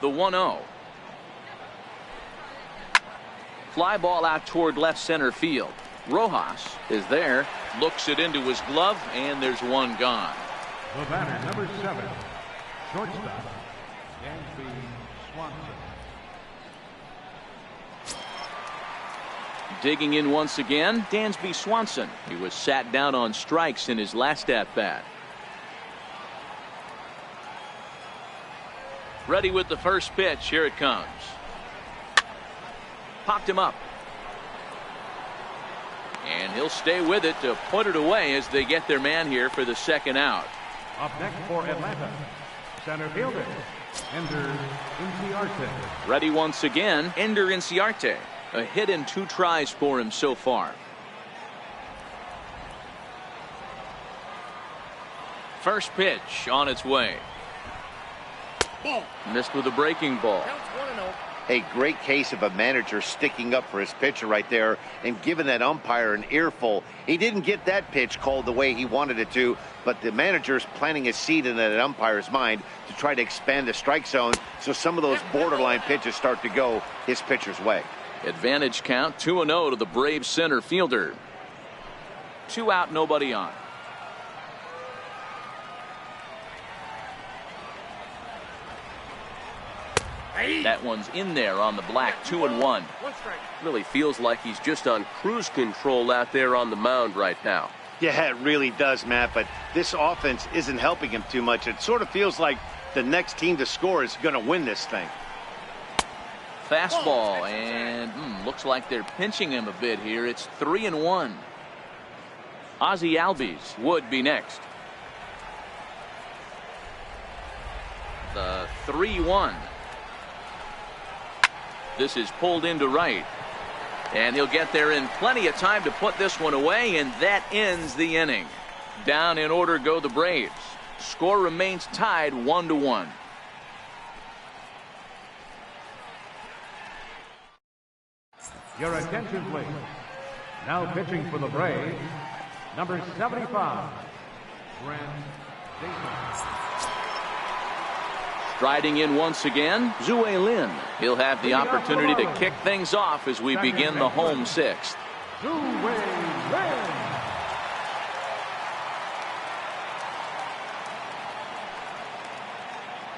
The 1-0. Fly ball out toward left center field. Rojas is there, looks it into his glove, and there's one gone. The batter, number 7, shortstop, Dansby Swanson. Digging in once again, Dansby Swanson. He was sat down on strikes in his last at-bat. Ready with the first pitch. Here it comes. Popped him up. And he'll stay with it to put it away as they get their man here for the second out. Up next for Atlanta, center fielder, Ender Inciarte. Ready once again, Ender Inciarte. A hit in 2 tries for him so far. First pitch on its way. Ball. Missed with a breaking ball. Counts 1-0. A great case of a manager sticking up for his pitcher right there and giving that umpire an earful. He didn't get that pitch called the way he wanted it to, but the manager's planting a seed in that umpire's mind to try to expand the strike zone so some of those borderline pitches start to go his pitcher's way. Advantage count 2-0 to the Braves center fielder. 2 out, nobody on. That one's in there on the black. 2-1. 1 strike. Really feels like he's just on cruise control out there on the mound right now. Yeah, it really does, Matt, but this offense isn't helping him too much. It sort of feels like the next team to score is going to win this thing. Fastball, and looks like they're pinching him a bit here. It's 3-1. Ozzie Albies would be next. The 3-1. This is pulled into right. And he'll get there in plenty of time to put this one away, and that ends the inning. Down in order go the Braves. Score remains tied 1-1. Your attention, please. Now pitching for the Braves, number 75, Brent Jason. Striding in once again, Zue Lin. He'll have the opportunity to kick things off as we begin the home 6th. Zue Lin.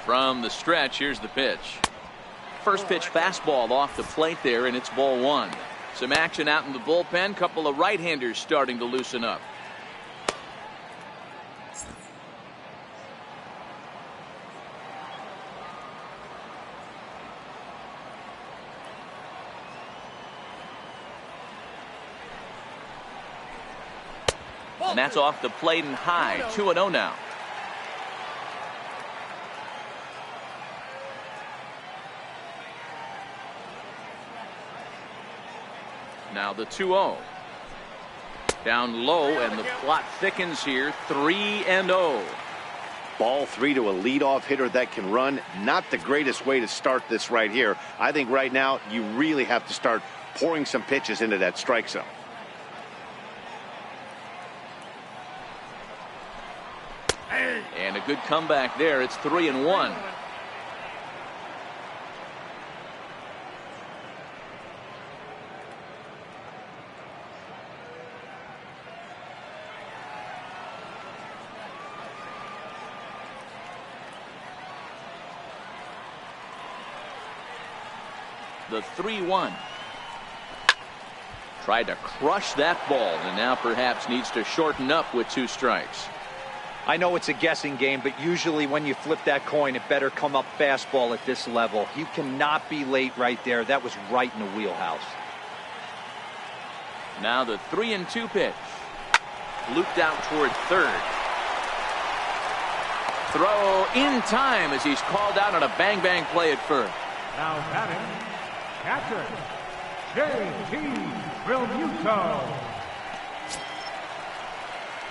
From the stretch, here's the pitch. First pitch fastball off the plate there, and it's ball 1. Some action out in the bullpen. Couple of right-handers starting to loosen up. And that's off the plate and high. 2-0 now. Now the 2-0. Down low, and the plot thickens here. 3-0. Ball 3 to a leadoff hitter that can run. Not the greatest way to start this right here. I think right now you really have to start pouring some pitches into that strike zone. And a good comeback there. It's 3-1. The 3-1. Tried to crush that ball, and now perhaps needs to shorten up with 2 strikes. I know it's a guessing game, but usually when you flip that coin, it better come up fastball at this level. You cannot be late right there. That was right in the wheelhouse. Now the 3-2 pitch. Looped out toward third. Throw in time as he's called out on a bang-bang play at first. Now batting, catcher, J.T. Realmuto.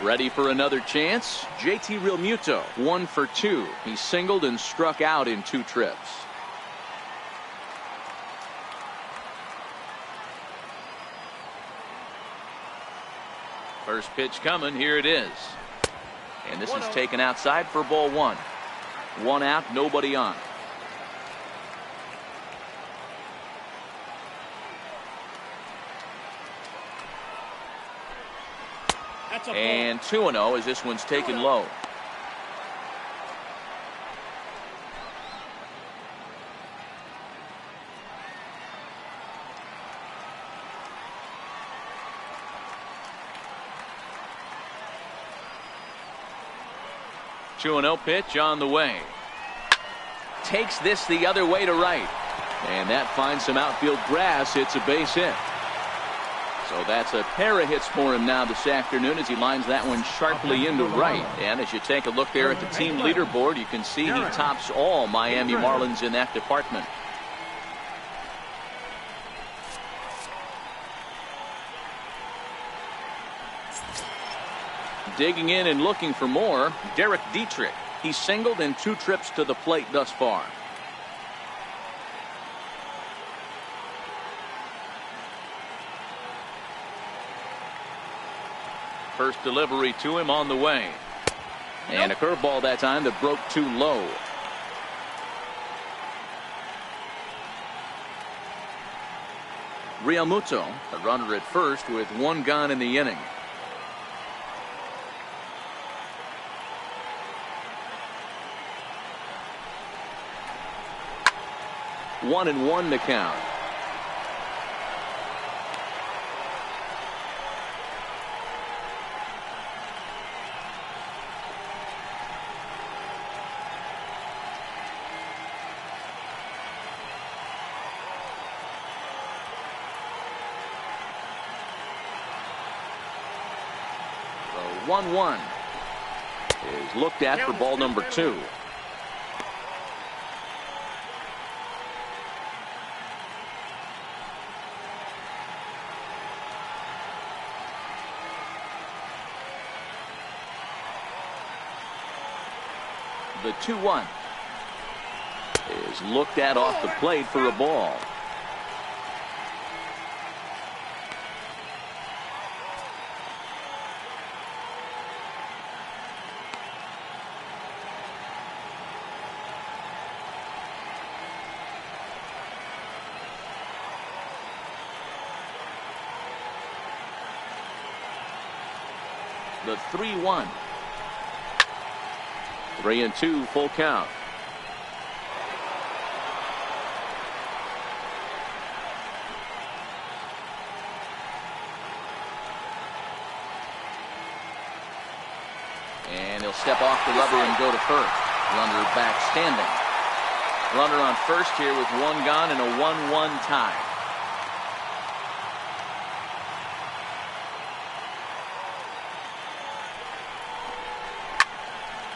Ready for another chance? JT Realmuto, 1 for 2. He singled and struck out in 2 trips. First pitch coming. Here it is. And this is taken outside for ball 1. 1 out, nobody on. And 2-0 as this one's taken low. Two 2-0 pitch on the way. Takes this the other way to right. And that finds some outfield grass. It's a base hit. So that's a pair of hits for him now this afternoon as he lines that one sharply into right. And as you take a look there at the team leaderboard, you can see he tops all Miami Marlins in that department. Digging in and looking for more, Derek Dietrich. He's singled in 2 trips to the plate thus far. First delivery to him on the way. And a curveball that time that broke too low. Realmuto, a runner at first with 1 gone in the inning. One and one to count. The 1-1 is looked at for ball number 2. The 2-1 is looked at off the plate for a ball. The 3-1. 3-2 full count. And he'll step off the rubber and go to first. Runner back standing. Runner on first here with 1 gone and a 1-1 tie.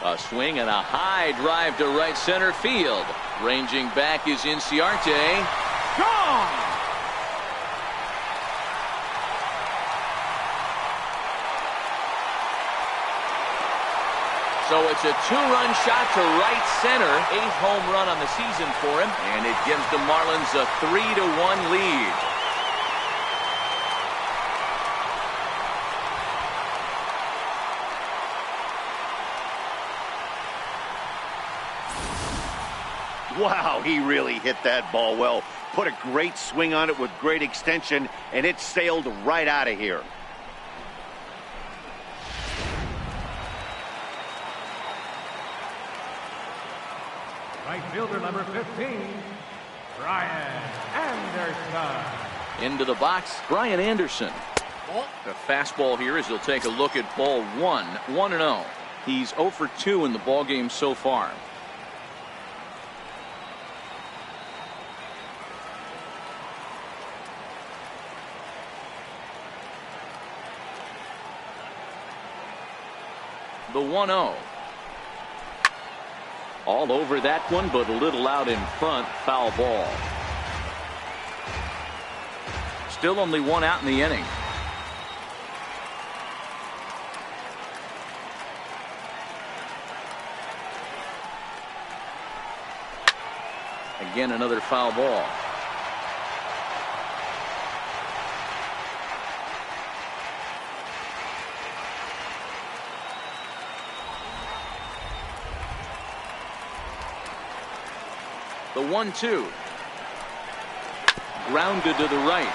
A swing and a high drive to right center field. Ranging back is Inciarte. Gone! So it's a 2-run shot to right center. 8th home run on the season for him. And it gives the Marlins a 3-1 lead. Wow, he really hit that ball well. Put a great swing on it with great extension, and it sailed right out of here. Right fielder number 15, Brian Anderson. Into the box, Brian Anderson. The fastball here as he'll take a look at ball 1. 1-0. He's 0 for 2 in the ballgame so far. The 1-0. All over that one, but a little out in front. Foul ball. Still only 1 out in the inning. Again, another foul ball. The 1-2. Grounded to the right.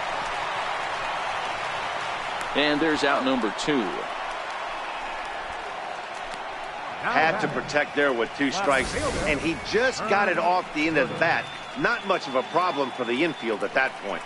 And there's out number 2. Had to protect there with 2 strikes, and he just got it off the end of the bat. Not much of a problem for the infield at that point.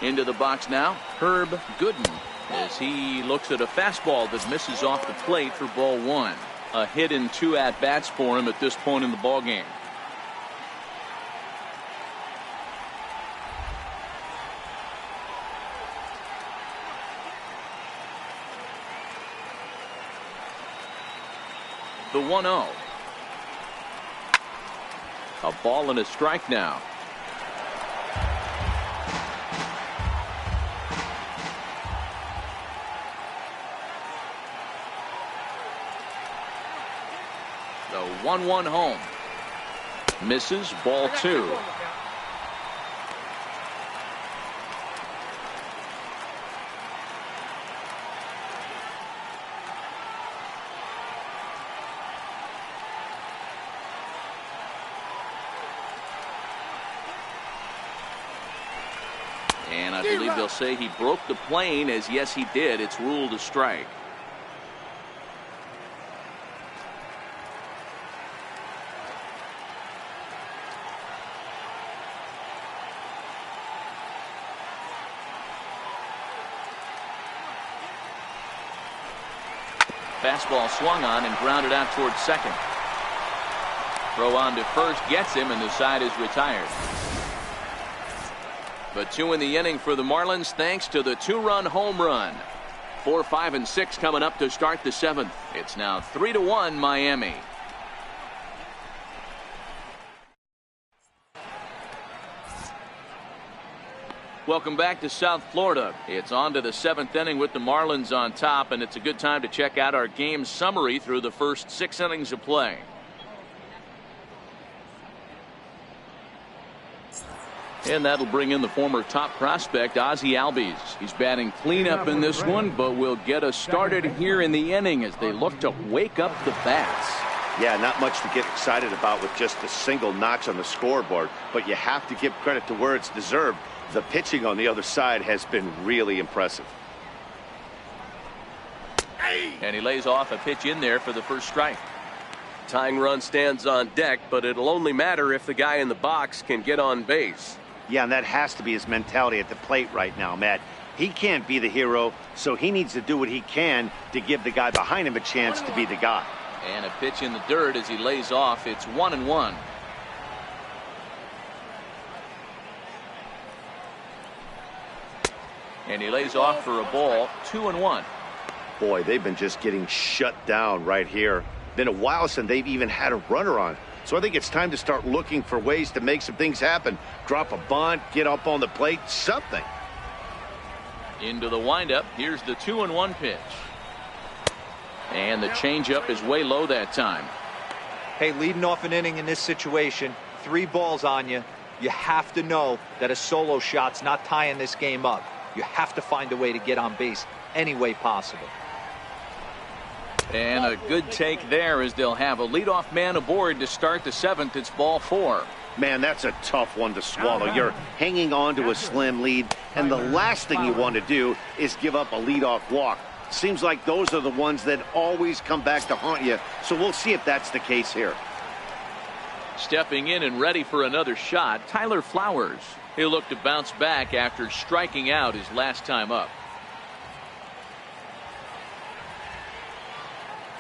Into the box now, Herb Gooden, as he looks at a fastball that misses off the plate for ball 1. A hit in 2 at-bats for him at this point in the ballgame. The 1-0. A ball and a strike now. The 1-1 home. Misses, ball 2. And I believe they'll say he broke the plane, as yes he did. It's ruled a strike. Fastball swung on and grounded out towards second. Throw on to first gets him, and the side is retired. But 2 in the inning for the Marlins, thanks to the 2-run home run. 4, 5, and 6 coming up to start the 7th. It's now 3-1 Miami. Welcome back to South Florida. It's on to the 7th inning with the Marlins on top, and it's a good time to check out our game summary through the first 6 innings of play. And that'll bring in the former top prospect, Ozzie Albies. He's batting cleanup in this one, but will get us started here in the inning as they look to wake up the bats. Yeah, not much to get excited about with just a single notch on the scoreboard, but you have to give credit to where it's deserved. The pitching on the other side has been really impressive. And he lays off a pitch in there for the first strike. Tying run stands on deck, but it'll only matter if the guy in the box can get on base. Yeah, and that has to be his mentality at the plate right now, Matt. He can't be the hero, so he needs to do what he can to give the guy behind him a chance to be the guy. And a pitch in the dirt as he lays off. It's 1-1. And he lays off for a ball. 2-1. Boy, they've been just getting shut down right here. Been a while since they've even had a runner on. So I think it's time to start looking for ways to make some things happen. Drop a bunt, get up on the plate, something. Into the windup. Here's the 2-1 pitch. And the changeup is way low that time. Hey, leading off an inning in this situation, 3 balls on you. You have to know that a solo shot's not tying this game up. You have to find a way to get on base any way possible. And a good take there as they'll have a leadoff man aboard to start the 7th. It's ball 4. Man, that's a tough one to swallow. You're hanging on to a slim lead, and the last thing you want to do is give up a leadoff walk. Seems like those are the ones that always come back to haunt you, so we'll see if that's the case here. Stepping in and ready for another shot, Tyler Flowers. He'll look to bounce back after striking out his last time up.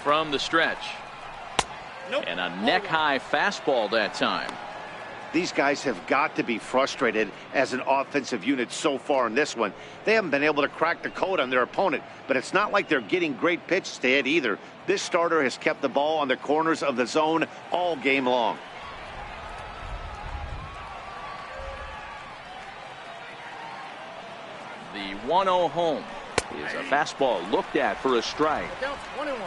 From the stretch. And a neck-high fastball that time. These guys have got to be frustrated as an offensive unit so far in this one. They haven't been able to crack the code on their opponent, but it's not like they're getting great pitches to hit either. This starter has kept the ball on the corners of the zone all game long. The 1-0 home is a fastball looked at for a strike. 1-1.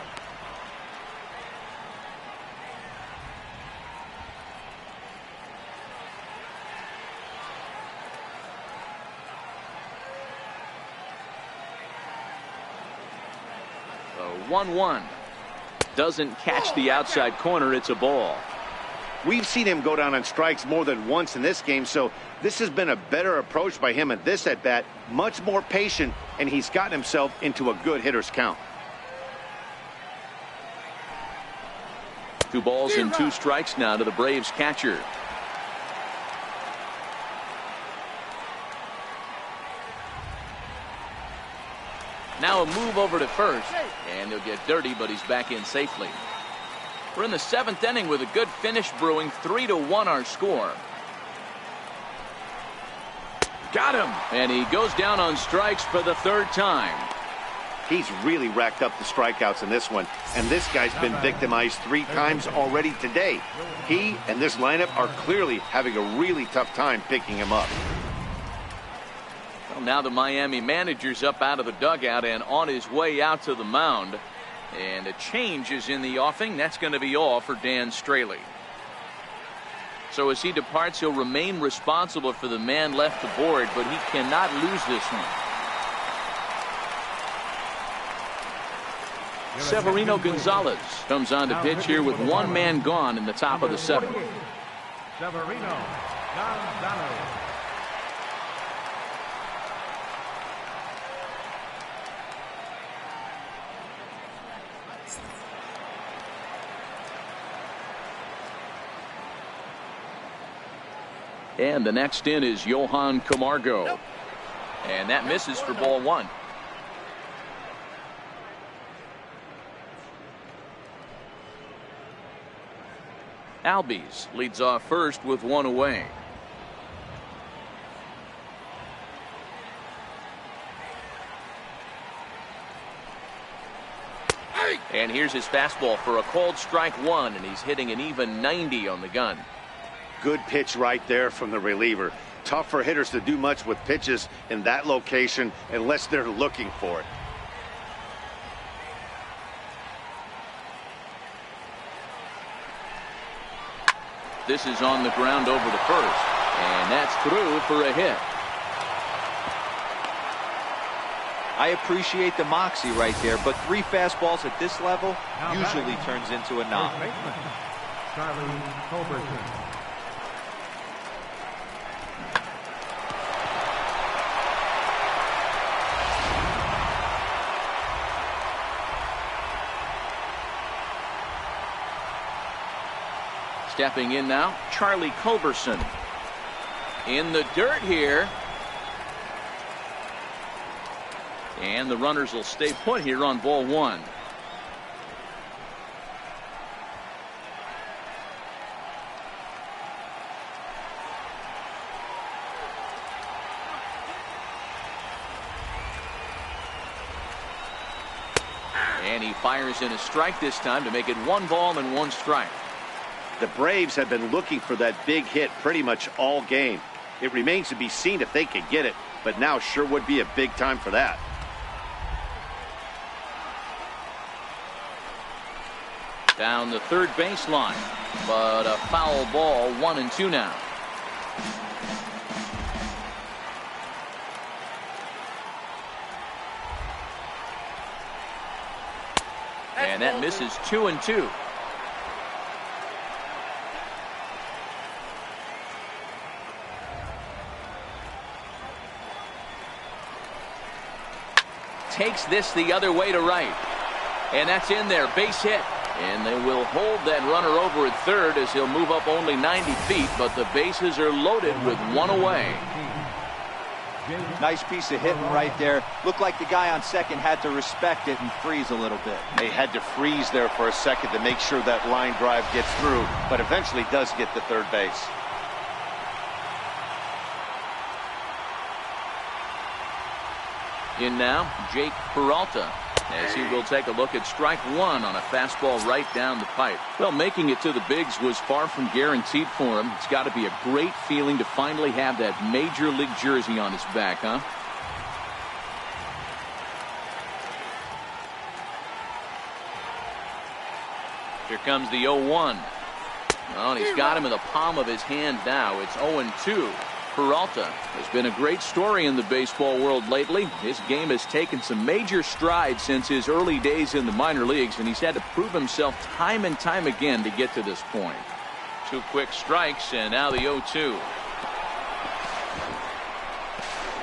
The 1-1. doesn't catch the outside corner. It's a ball. We've seen him go down on strikes more than once in this game, so this has been a better approach by him at this at-bat, much more patient, and he's gotten himself into a good hitter's count. 2 balls and 2 strikes now to the Braves catcher. Now a move over to first, and he'll get dirty, but he's back in safely. We're in the 7th inning with a good finish brewing. 3-1 our score. Got him, and he goes down on strikes for the 3rd time. He's really racked up the strikeouts in this one, and this guy's been victimized 3 times already today. He and this lineup are clearly having a really tough time picking him up. Well, now the Miami manager's up out of the dugout and on his way out to the mound. And a change is in the offing. That's going to be all for Dan Straley. So as he departs, he'll remain responsible for the man left to board, but he cannot lose this one. Severino Gonzalez comes on to pitch here with 1 man gone in the top of the 7th. Severino Gonzalez. And the next in is Johan Camargo. And that misses for ball 1. Albies leads off first with 1 away. And here's his fastball for a called strike 1, and he's hitting an even 90 on the gun. Good pitch right there from the reliever. Tough for hitters to do much with pitches in that location unless they're looking for it. This is on the ground over to first, and that's through for a hit. I appreciate the moxie right there, but 3 fastballs at this level usually turns into a knock. Charlie Culberson. Stepping in now, Charlie Culberson. In the dirt here. And the runners will stay put here on ball 1. And he fires in a strike this time to make it 1 ball and 1 strike. The Braves have been looking for that big hit pretty much all game. It remains to be seen if they can get it, but now sure would be a big time for that. Down the third baseline, but a foul ball. 1-2 now. And that misses. 2-2. Takes this the other way to right. And that's in there. Base hit. And they will hold that runner over at third as he'll move up only 90 feet, but the bases are loaded with 1 away. Nice piece of hitting right there. Looked like the guy on second had to respect it and freeze a little bit. They had to freeze there for a second to make sure that line drive gets through, but eventually does get to third base. In now, Jake Peralta, as he will take a look at strike 1 on a fastball right down the pipe. Well, making it to the bigs was far from guaranteed for him. It's got to be a great feeling to finally have that major league jersey on his back, huh? Here comes the 0-1. Well, and he's got him in the palm of his hand now. It's 0-2. Peralta has been a great story in the baseball world lately. His game has taken some major strides since his early days in the minor leagues, and he's had to prove himself time and time again to get to this point. 2 quick strikes, and now the 0-2.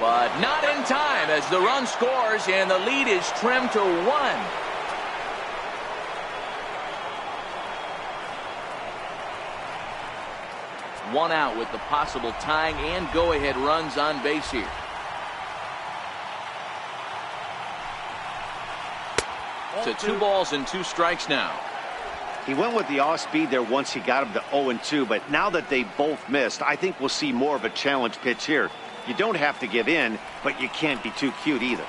But not in time as the run scores, and the lead is trimmed to 1. One out with the possible tying and go-ahead runs on base here. To 2 balls and 2 strikes now. He went with the off-speed there once he got him to 0-2, but now that they both missed, I think we'll see more of a challenge pitch here. You don't have to give in, but you can't be too cute either.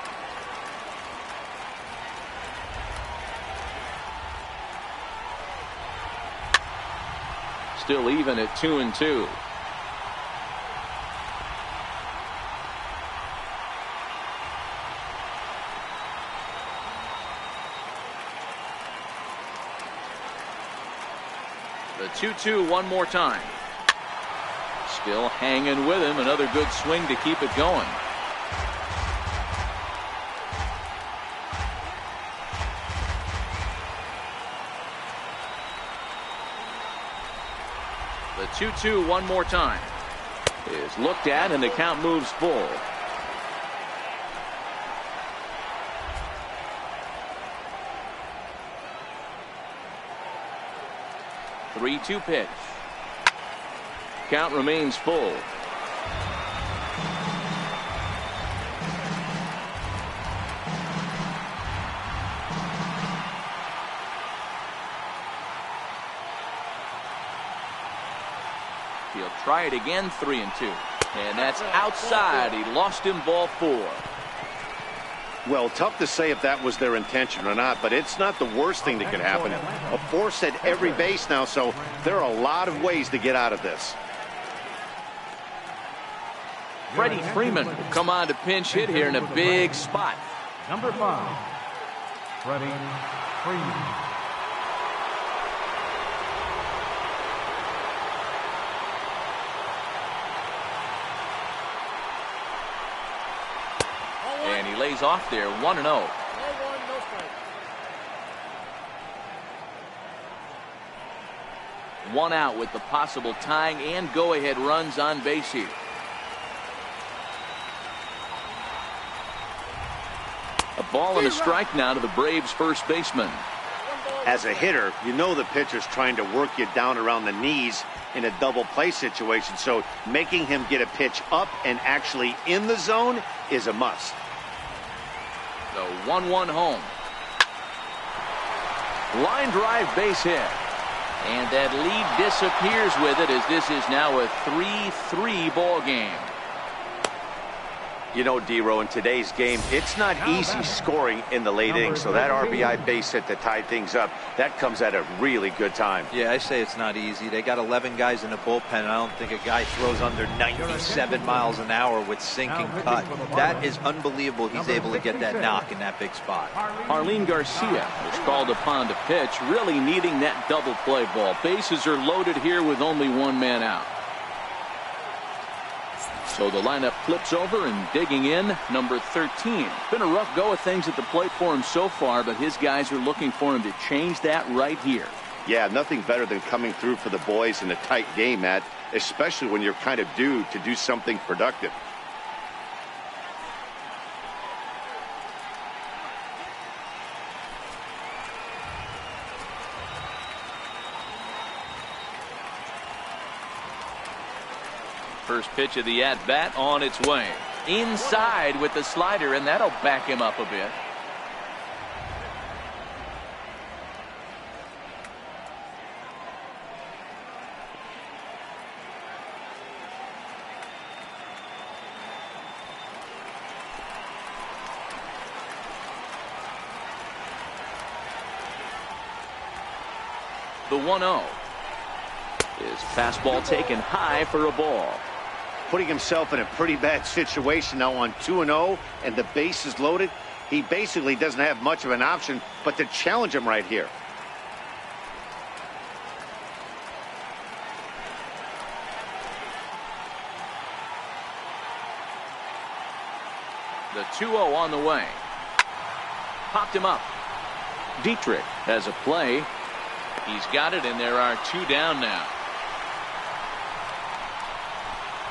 Still even at 2-2. The 2-2 one more time. Still hanging with him. Another good swing to keep it going. The 2-2 one more time is looked at, and the count moves full. The 3-2 pitch. Count remains full. He'll try it again, 3-2. And that's outside. He lost him, ball 4. Well, tough to say if that was their intention or not, but it's not the worst thing that could happen. A force at every base now, so there are a lot of ways to get out of this. Freddie Freeman will come on to pinch hit here in a big spot. Number 5, Freddie Freeman. And he lays off there, 1-0. No one, no strike. 1 out with the possible tying and go-ahead runs on base here. A ball and a strike now to the Braves' first baseman. As a hitter, you know the pitcher's trying to work you down around the knees in a double play situation, so making him get a pitch up and actually in the zone is a must. The 1-1 home. Line drive base hit. And that lead disappears with it, as this is now a 3-3 ball game. You know, D-Row, in today's game, it's not easy scoring in the late innings, so that RBI base hit to tie things up, that comes at a really good time. Yeah, I say it's not easy. They got 11 guys in the bullpen, and I don't think a guy throws under 97 miles an hour with sinking cut. That is unbelievable. He's able to get that knock in that big spot. Arlene Garcia is called upon to pitch, really needing that double play ball. Bases are loaded here with only 1 man out. So the lineup flips over, and digging in, number 13. Been a rough go of things at the plate for him so far, but his guys are looking for him to change that right here. Yeah, nothing better than coming through for the boys in a tight game, Matt, especially when you're kind of due to do something productive. First pitch of the at-bat on its way. Inside with the slider, and that'll back him up a bit. The 1-0. His fastball taken high for a ball. Putting himself in a pretty bad situation now on 2-0, and the base is loaded. He basically doesn't have much of an option but to challenge him right here. 2-0 on the way. Popped him up. Dietrich has a play. He's got it, and there are 2 down now.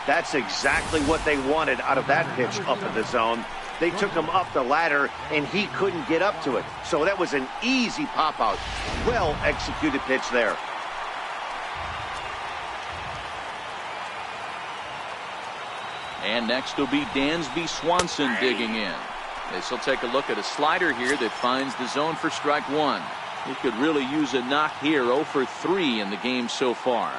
That's exactly what they wanted out of that pitch up in the zone. They took him up the ladder, and he couldn't get up to it. So that was an easy pop-out. Well-executed pitch there. And next will be Dansby Swanson digging in. This will take a look at a slider here that finds the zone for strike 1. He could really use a knock here. 0 for 3 in the game so far.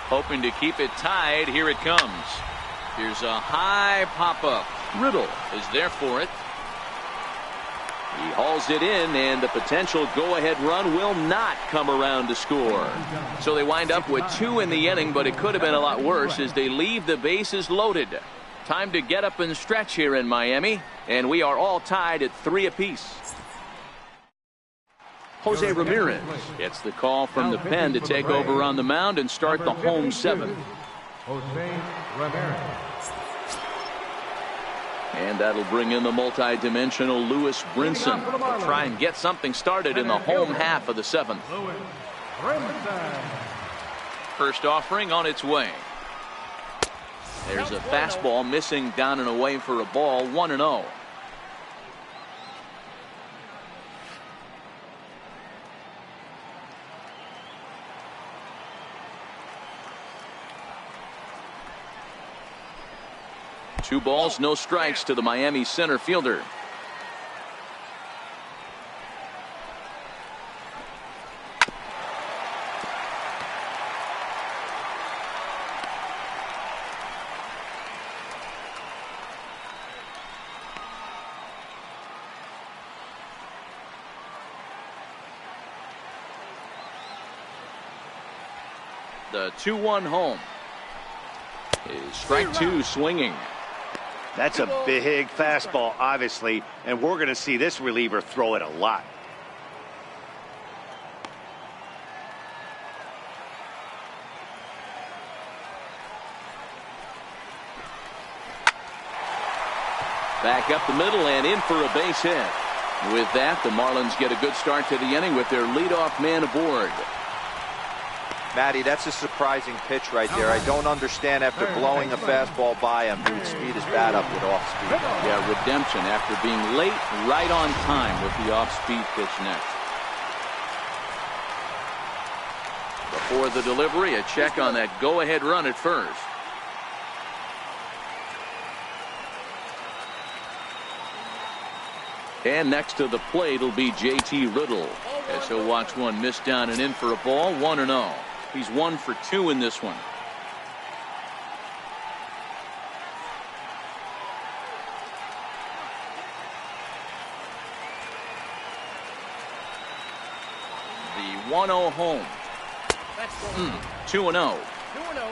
Hoping to keep it tied. Here it comes. Here's a high pop-up. Riddle is there for it. He hauls it in, and the potential go-ahead run will not come around to score. So they wind up with 2 in the inning, but it could have been a lot worse as they leave the bases loaded. Time to get up and stretch here in Miami, and we are all tied at 3 apiece. Jose Ramirez gets the call from the pen to take over on the mound and start the home 7th. Jose Ramirez. And that'll bring in the multi-dimensional Lewis Brinson to try and get something started in the home half of the 7th. Lewis Brinson. First offering on its way. There's a fastball missing down and away for a ball. 1-0. Two balls, no strikes to the Miami center fielder. The 2-1 home is strike 2 swinging. That's a big fastball, obviously, and we're going to see this reliever throw it a lot. Back up the middle and in for a base hit. With that, the Marlins get a good start to the inning with their leadoff man aboard. Matty, that's a surprising pitch right there. I don't understand after blowing a fastball by him, he would speed his bat up with off speed. Yeah, redemption after being late, right on time with the off-speed pitch next. Before the delivery, a check on that go-ahead run at first. And next to the plate will be J.T. Riddle, as he'll watch one miss down and in for a ball. 1-0. He's 1 for 2 in this one. The 1-0 home. 2-0. 2-0.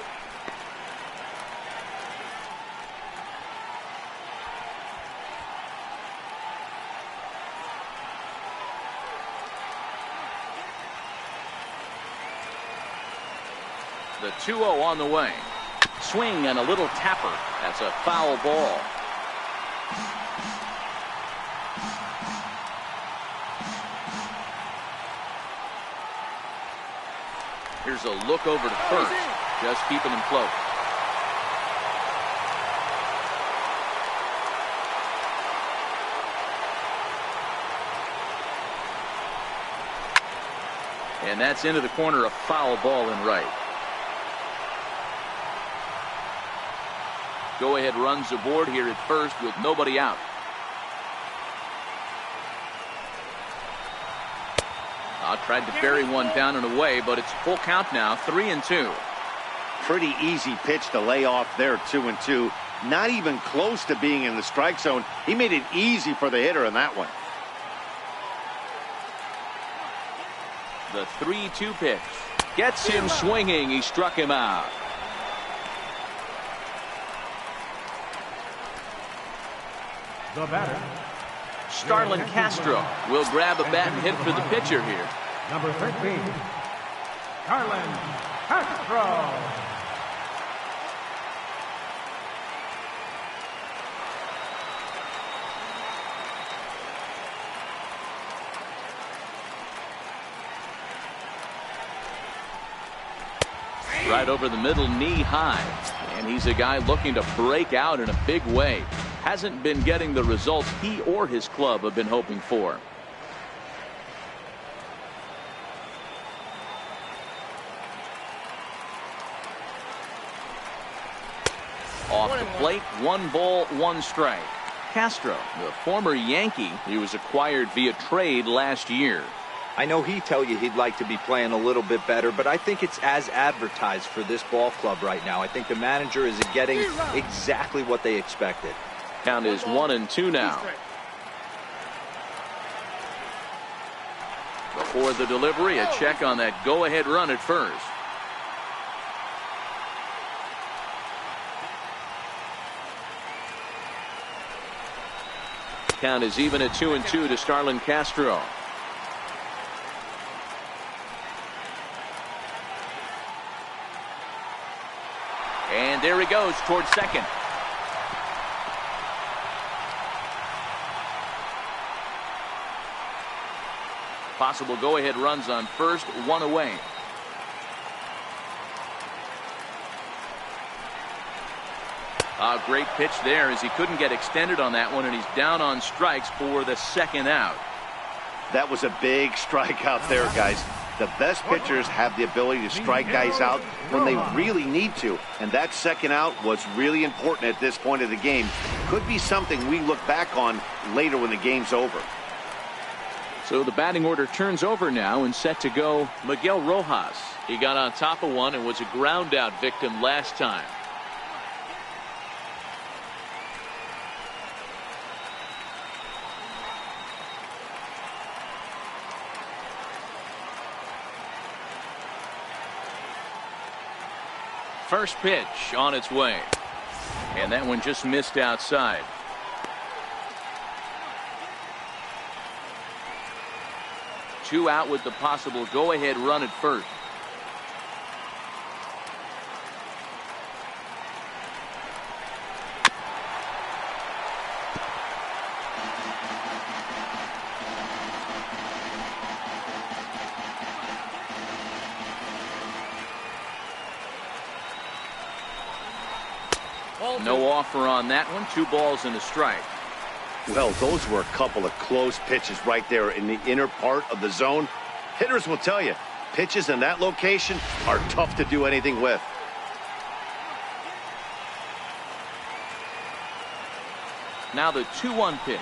The 2-0 on the way. Swing and a little tapper. That's a foul ball. Here's a look over to first. Just keeping him close. And that's into the corner, a foul ball in right. Go-ahead runs aboard here at first with nobody out. Tried to bury one down and away, but it's full count now, 3-2. Pretty easy pitch to lay off there, 2-2. Not even close to being in the strike zone. He made it easy for the hitter in that one. The 3-2 pitch. Gets him swinging. He struck him out. The batter, Starlin Castro will grab a bat and hit for the pitcher here. number 13, Starlin Castro. Right over the middle, knee high. And he's a guy looking to break out in a big way. Hasn't been getting the results he or his club have been hoping for. Off the plate, 1 ball, 1 strike. Castro, the former Yankee, he was acquired via trade last year. I know he'd tell you he'd like to be playing a little bit better, but I think it's as advertised for this ball club right now. I think the manager is getting exactly what they expected. Count is 1-2 now. Before the delivery, a check on that go-ahead run at first. Count is even at 2-2 to Starlin Castro. And there he goes towards second. Possible go-ahead runs on first, 1 away. A great pitch there as he couldn't get extended on that one, and he's down on strikes for the 2nd out. That was a big strikeout there, guys. The best pitchers have the ability to strike guys out when they really need to, and that 2nd out was really important at this point of the game. Could be something we look back on later when the game's over. So the batting order turns over now, and set to go Miguel Rojas. He got on top of one and was a ground out victim last time. First pitch on its way, and that one just missed outside. Two out with the possible go-ahead run at first. No offer on that one. 2 balls and a strike. Well, those were a couple of close pitches right there in the inner part of the zone. Hitters will tell you, pitches in that location are tough to do anything with. Now the 2-1 pitch.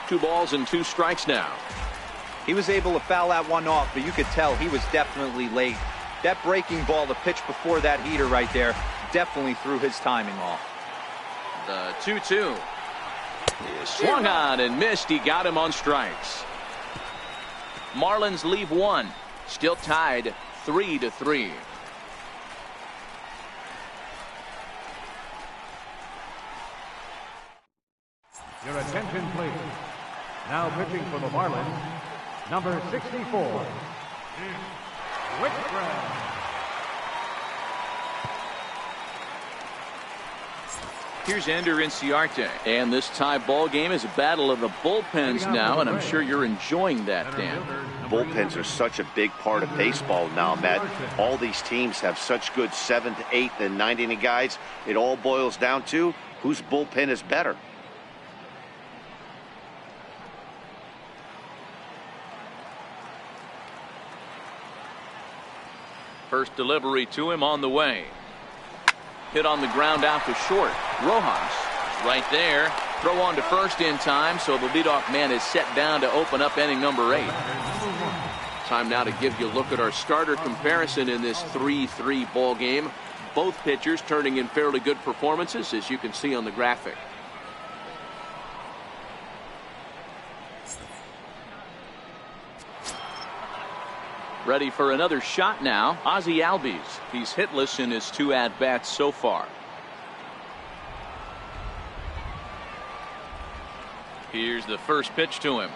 2 balls and 2 strikes now. He was able to foul that one off, but you could tell he was definitely late. That breaking ball, the pitch before that heater right there, definitely threw his timing off. The 2-2. He swung on and missed. He got him on strikes. Marlins leave 1. Still tied 3-3. Your attention, please. Now pitching for the Marlins, number 64, Whitcomb. Here's Ender Inciarte. And this tie ball game is a battle of the bullpens now, and I'm sure you're enjoying that, Dan. Bullpens are such a big part of baseball now, Matt. All these teams have such good 7th, 8th, and 9th inning guys. It all boils down to whose bullpen is better. First delivery to him on the way. Hit on the ground out to short. Rojas right there. Throw on to first in time, so the leadoff man is set down to open up inning number 8. Time now to give you a look at our starter comparison in this 3-3 ball game. Both pitchers turning in fairly good performances, as you can see on the graphic. Ready for another shot now. Ozzie Albies. He's hitless in his 2 at-bats so far. Here's the first pitch to him.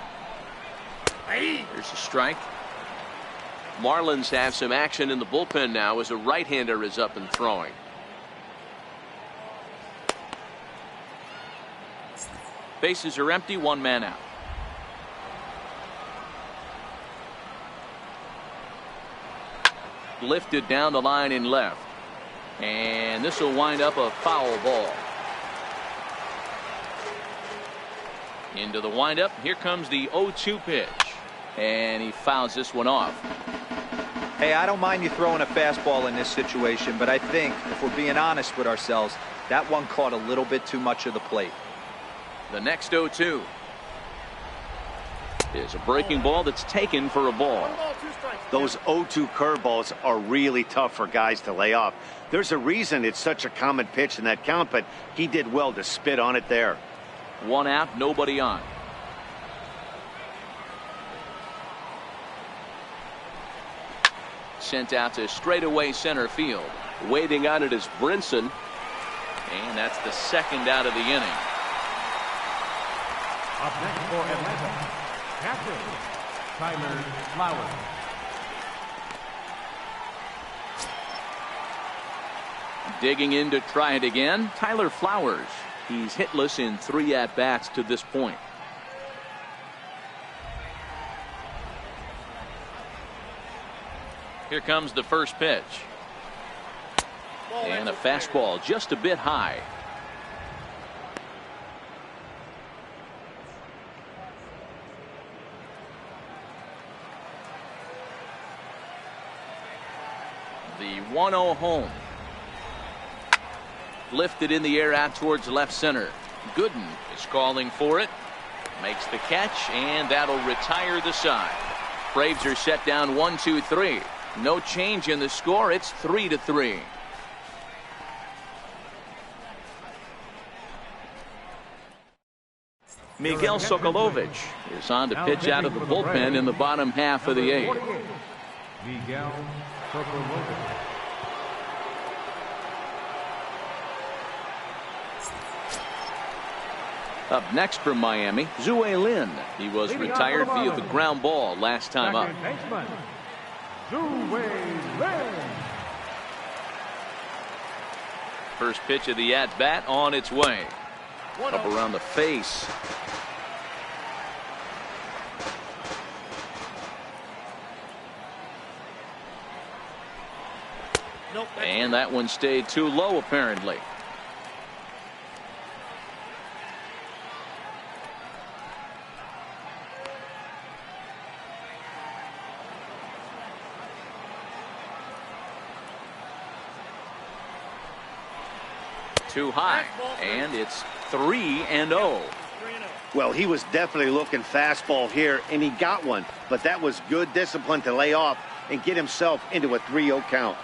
Here's a strike. Marlins have some action in the bullpen now as a right-hander is up and throwing. Bases are empty, one man out. Lifted down the line in left. And this will wind up a foul ball. Into the windup. Here comes the 0-2 pitch. And he fouls this one off. Hey, I don't mind you throwing a fastball in this situation, but I think if we're being honest with ourselves, that one caught a little bit too much of the plate. The next 0-2 is a breaking ball that's taken for a ball. Those 0-2 curveballs are really tough for guys to lay off. There's a reason it's such a common pitch in that count, but he did well to spit on it there. One out, nobody on. Sent out to straightaway center field. Waiting on it is Brinson. And that's the second out of the inning. Up next for Atlanta, catcher, Tyler Flowers. Digging in to try it again, Tyler Flowers. He's hitless in 3 at-bats to this point. Here comes the first pitch. And a fastball just a bit high. The 1-0 home. Lifted in the air out towards left center. Gooden is calling for it. Makes the catch, and that'll retire the side. Braves are set down 1-2-3. No change in the score. It's 3-3. Miguel Sokolovich is on to pitch out of the bullpen in the bottom half of the 8th. Miguel Sokolovich. Up next from Miami, Zue Lin. He was retired via the ground ball last time up. Baseman, Zue Lin. First pitch of the at-bat on its way. Up around the face. And that one stayed too low apparently. Too high, and it's 3-0. Well, he was definitely looking fastball here, and he got one. But that was good discipline to lay off and get himself into a 3-0 count.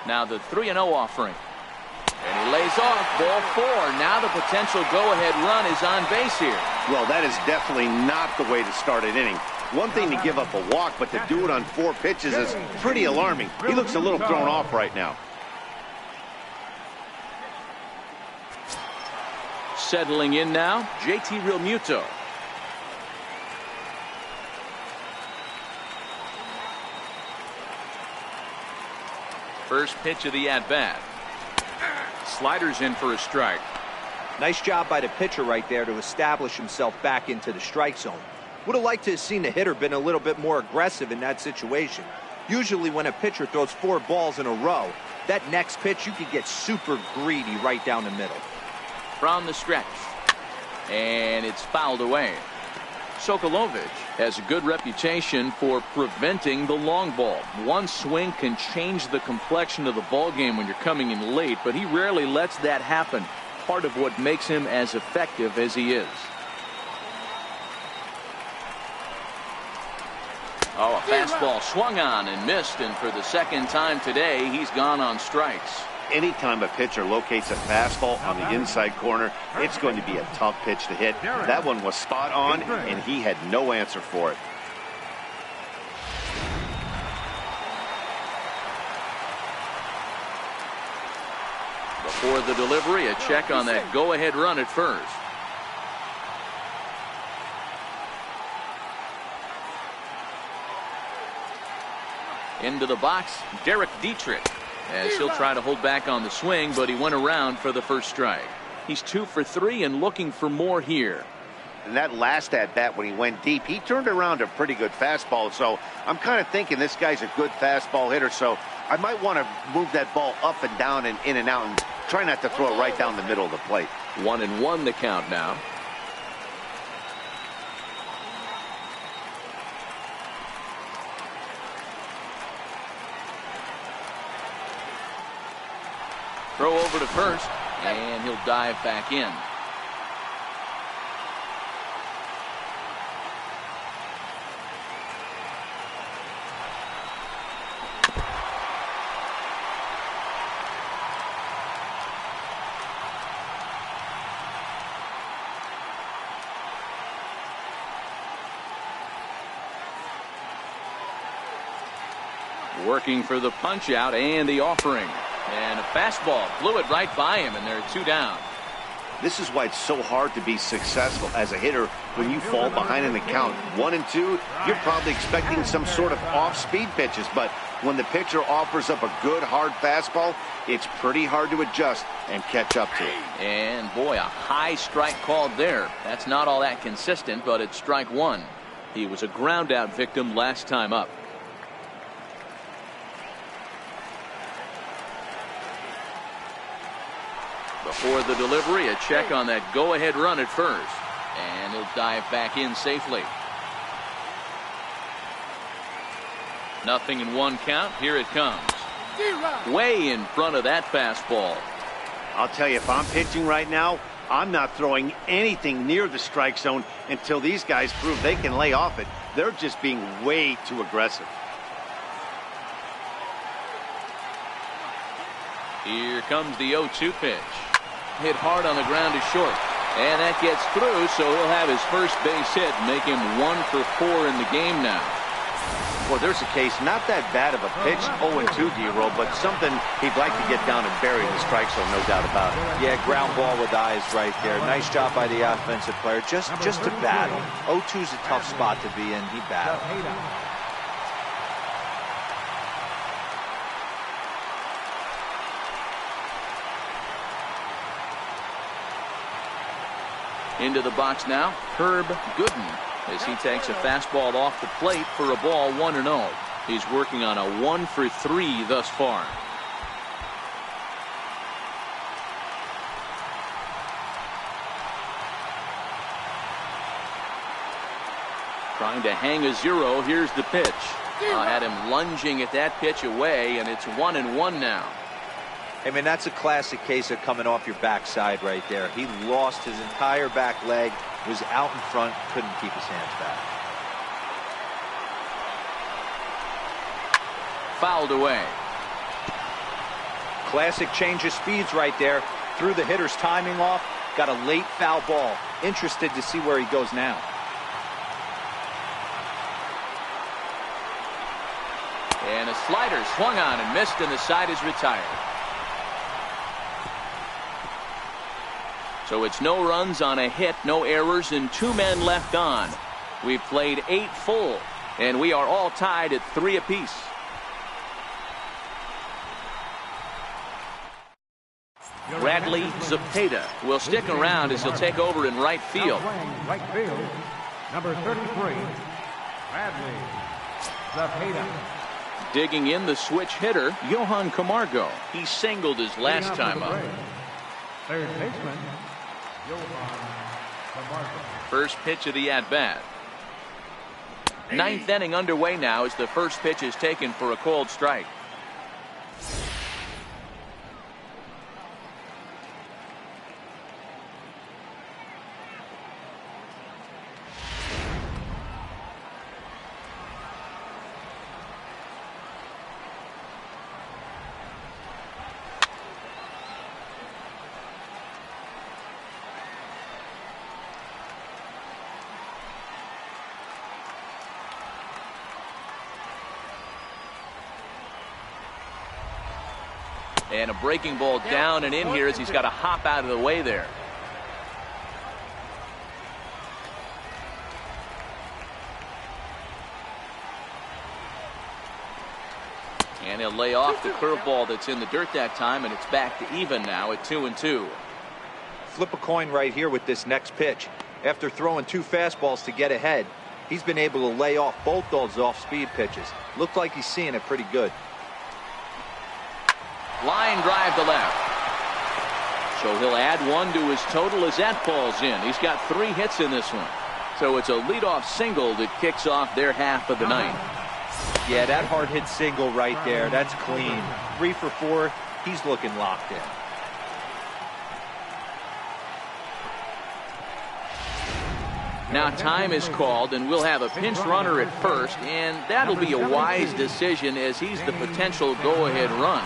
Now the 3-0 offering. And he lays off ball 4. Now the potential go-ahead run is on base here. Well, that is definitely not the way to start an inning. One thing to give up a walk, but to do it on 4 pitches is pretty alarming. He looks a little thrown off right now. Settling in now, JT Realmuto. First pitch of the at-bat. Sliders in for a strike. Nice job by the pitcher right there to establish himself back into the strike zone. Would have liked to have seen the hitter been a little bit more aggressive in that situation. Usually when a pitcher throws 4 balls in a row, that next pitch you could get super greedy right down the middle. From the stretch. And it's fouled away. Sokolovich has a good reputation for preventing the long ball. One swing can change the complexion of the ball game when you're coming in late, but he rarely lets that happen. Part of what makes him as effective as he is. Oh, a fastball swung on and missed, and for the second time today, he's gone on strikes. Anytime a pitcher locates a fastball on the inside corner, it's going to be a tough pitch to hit. That one was spot on, and he had no answer for it. Before the delivery, a check on that go-ahead run at first. Into the box, Derek Dietrich, as he'll try to hold back on the swing, but he went around for the first strike. He's 2 for 3 and looking for more here. And that last at bat when he went deep, he turned around a pretty good fastball. So I'm kind of thinking this guy's a good fastball hitter. So I might want to move that ball up and down and in and out and try not to throw it right down the middle of the plate. 1-1 the count now. Throw over to first, and he'll dive back in. Working for the punch out and the offering. And a fastball blew it right by him, and they're 2 down. This is why it's so hard to be successful as a hitter when you fall behind in the count 1 and 2. You're probably expecting some sort of off-speed pitches, but when the pitcher offers up a good hard fastball, it's pretty hard to adjust and catch up to. And boy, a high strike called there. That's not all that consistent, but it's strike 1. He was a ground out victim last time up. Before the delivery, a check on that go-ahead run at first. And he'll dive back in safely. 0-1 count. Here it comes. Way in front of that fastball. I'll tell you, if I'm pitching right now, I'm not throwing anything near the strike zone until these guys prove they can lay off it. They're just being way too aggressive. Here comes the 0-2 pitch. Hit hard on the ground to short. And that gets through, so he'll have his first base hit, make him 1 for 4 in the game now. Well, there's a case, not that bad of a pitch, 0-2 D-roll, but something he'd like to get down and bury in the strike zone, no doubt about it. Yeah, ground ball with eyes right there. Nice job by the offensive player. Just to battle. 0-2's a tough spot to be in. He battled. Into the box now, Herb Gooden, as he takes a fastball off the plate for a ball 1-0. He's working on a 1 for 3 thus far. Trying to hang a 0. Here's the pitch. Had him lunging at that pitch away, and it's 1-1 now. I mean, that's a classic case of coming off your backside right there. He lost his entire back leg, was out in front, couldn't keep his hands back. Fouled away. Classic change of speeds right there. Threw the hitter's timing off, got a late foul ball. Interested to see where he goes now. And a slider swung on and missed, and the side is retired. So it's no runs on a hit, no errors, and 2 men left on. We've played 8 full, and we are all tied at 3 apiece. Bradley Zepeda will stick around as he'll take over in right field. Right field, number 33, Bradley Zepeda. Digging in the switch hitter, Johan Camargo. He singled his last time up. Third baseman, Johan Camargo. First pitch of the at-bat. 9th inning underway now as the first pitch is taken for a called strike. And a breaking ball down and in here as he's got to hop out of the way there. And he'll lay off the curveball that's in the dirt that time, and it's back to even now at 2-2. Flip a coin right here with this next pitch. After throwing 2 fastballs to get ahead, he's been able to lay off both those off-speed pitches. Looks like he's seeing it pretty good. Line drive to left. So he'll add 1 to his total as that falls in. He's got 3 hits in this one. So it's a leadoff single that kicks off their half of the ninth. Yeah, that hard hit single right there, that's clean. 3 for 4, he's looking locked in. Now time is called, and we'll have a pinch runner at first, and that'll be a wise decision as he's the potential go-ahead run.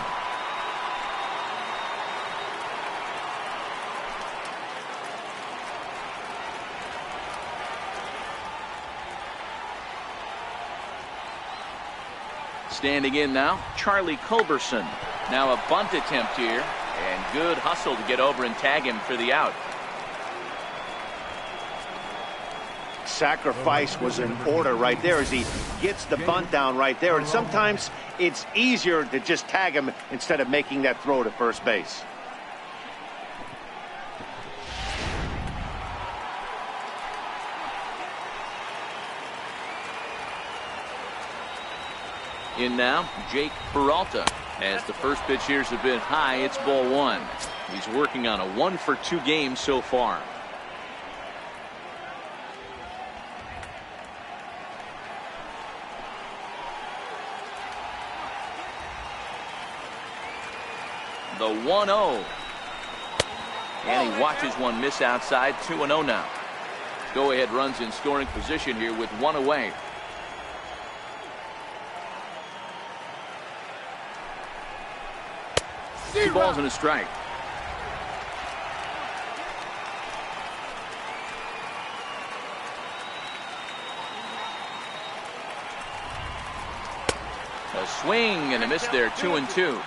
Standing in now, Charlie Culberson. Now a bunt attempt here, and good hustle to get over and tag him for the out. Sacrifice was in order right there as he gets the bunt down right there. And sometimes it's easier to just tag him instead of making that throw to first base. In now, Jake Peralta. As the first pitch here's a bit high, it's ball 1. He's working on a 1-for-2 game so far. The 1-0. And he watches one miss outside. 2-0 now. Go-ahead runs in scoring position here with 1 away. Two balls and a strike. A swing and a miss there. 2-2.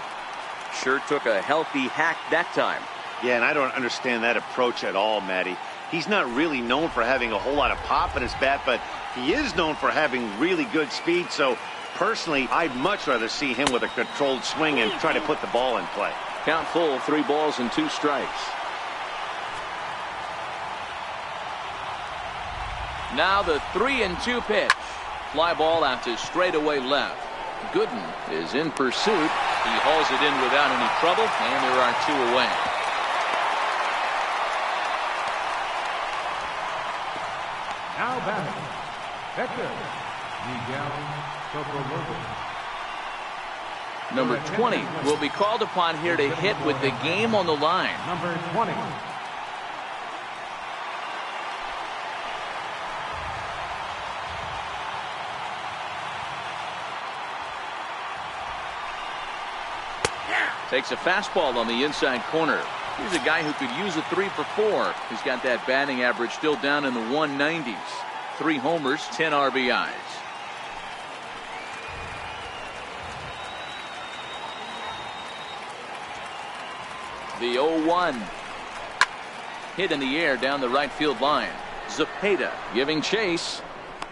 Sure took a healthy hack that time. Yeah, and I don't understand that approach at all, Matty. He's not really known for having a whole lot of pop in his bat, but he is known for having really good speed. So personally, I'd much rather see him with a controlled swing and try to put the ball in play. Count full, 3 balls and 2 strikes. Now the 3-2 pitch. Fly ball out to straightaway left. Gooden is in pursuit. He hauls it in without any trouble, and there are 2 away. Now batting, Hector Miguel Sokolova. Number 20 will be called upon here to hit with the game on the line. Number 20. Takes a fastball on the inside corner. Here's a guy who could use a 3 for 4. He's got that batting average still down in the 190s. 3 homers, 10 RBIs. The 0-1. Hit in the air down the right field line. Zepeda giving chase.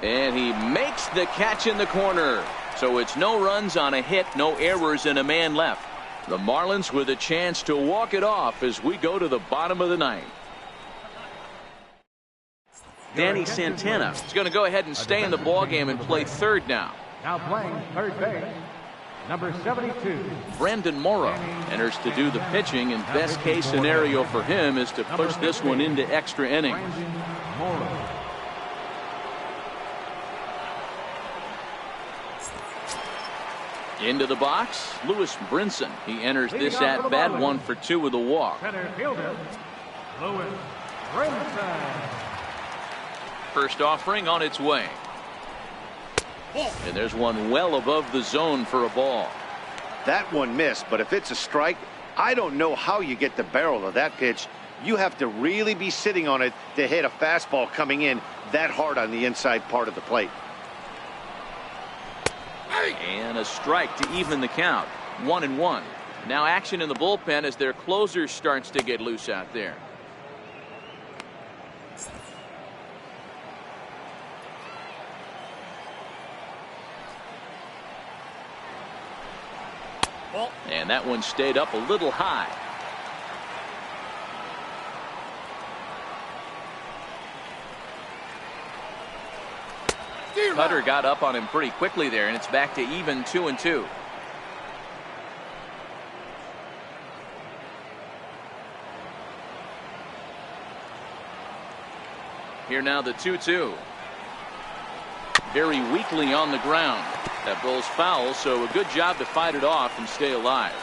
And he makes the catch in the corner. So it's no runs on a hit, no errors, and a man left. The Marlins with a chance to walk it off as we go to the bottom of the ninth. Danny Santana is going to go ahead and stay in the ballgame and play third now. Now playing third base, number 72. Brandon Morrow enters to do the pitching, and best case scenario for him is to push this one into extra innings. Brandon Morrow. Into the box, Lewis Brinson. He enters this at bat 1 for 2 with a walk. Center fielder, Lewis Brinson. First offering on its way. And there's one well above the zone for a ball. That one missed, but if it's a strike, I don't know how you get the barrel of that pitch. You have to really be sitting on it to hit a fastball coming in that hard on the inside part of the plate. And a strike to even the count. 1-1. Now action in the bullpen as their closer starts to get loose out there. Ball. And that one stayed up a little high. Cutter got up on him pretty quickly there, and it's back to even 2-2. Here now the 2-2. Very weakly on the ground. That ball's foul, so a good job to fight it off and stay alive.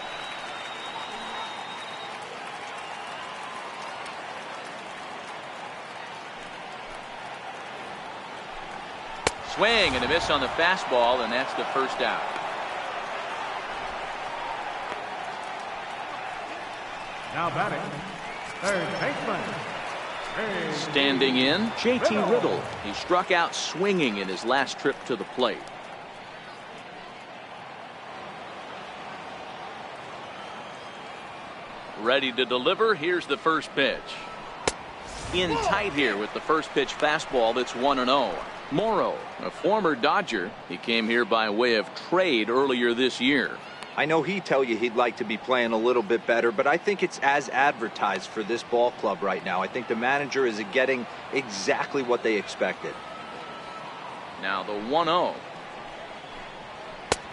Swing and a miss on the fastball, and that's the first out. Now batting, third baseman. Standing in, J.T. Riddle. He struck out swinging in his last trip to the plate. Ready to deliver. Here's the first pitch. In tight here with the first pitch fastball. That's 1-0. Morrow, a former Dodger. He came here by way of trade earlier this year. I know he'd tell you he'd like to be playing a little bit better, but I think it's as advertised for this ball club right now. I think the manager is getting exactly what they expected. Now the 1-0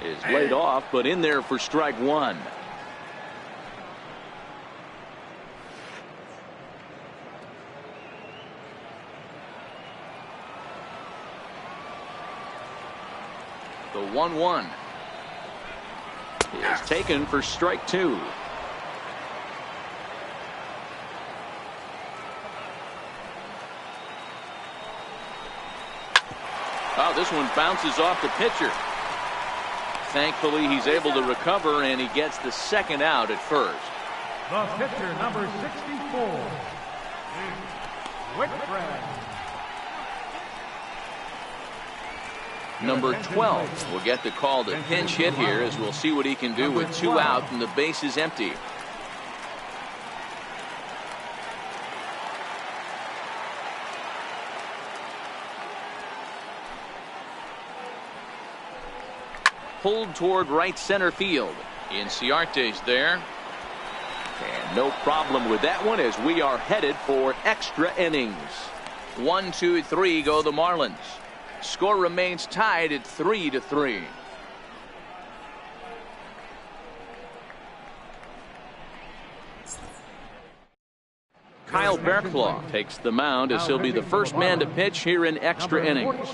is laid off, but in there for strike one. The 1-1 is taken for strike two. Oh, this one bounces off the pitcher. Thankfully, he's able to recover, and he gets the second out at first. The pitcher, number 64, Whitbread. Number 12 will get the call to pinch hit here, as we'll see what he can do with two out and the base is empty. Pulled toward right center field. Inciarte's there. And no problem with that one, as we are headed for extra innings. 1, 2, 3 go the Marlins. Score remains tied at 3-3. Kyle Berklaw takes the mound, as he'll be the first man to pitch here in extra innings.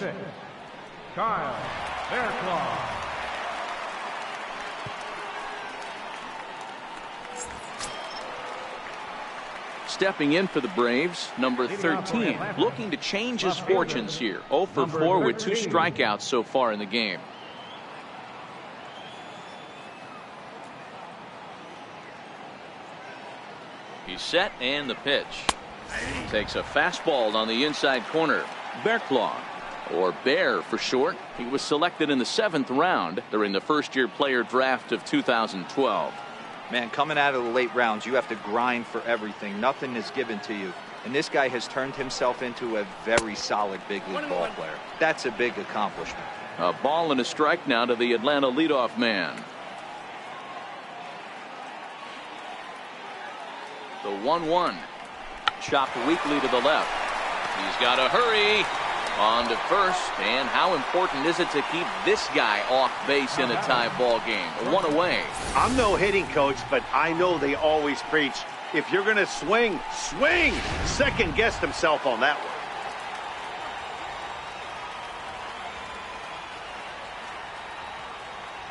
Kyle Berklaw. Stepping in for the Braves, number 13, looking to change his fortunes here. 0 for 4 with 2 strikeouts so far in the game. He's set, and the pitch. Takes a fastball on the inside corner. Berklaw, or Bear for short. He was selected in the 7th round during the first-year player draft of 2012. Man, coming out of the late rounds, you have to grind for everything. Nothing is given to you. And this guy has turned himself into a very solid big league ball player. That's a big accomplishment. A ball and a strike now to the Atlanta leadoff man. The 1-1. Chopped weakly to the left. He's got to hurry. On to first, and how important is it to keep this guy off base in a tie ball game? 1 away. I'm no hitting coach, but I know they always preach, if you're going to swing, swing. Second guessed himself on that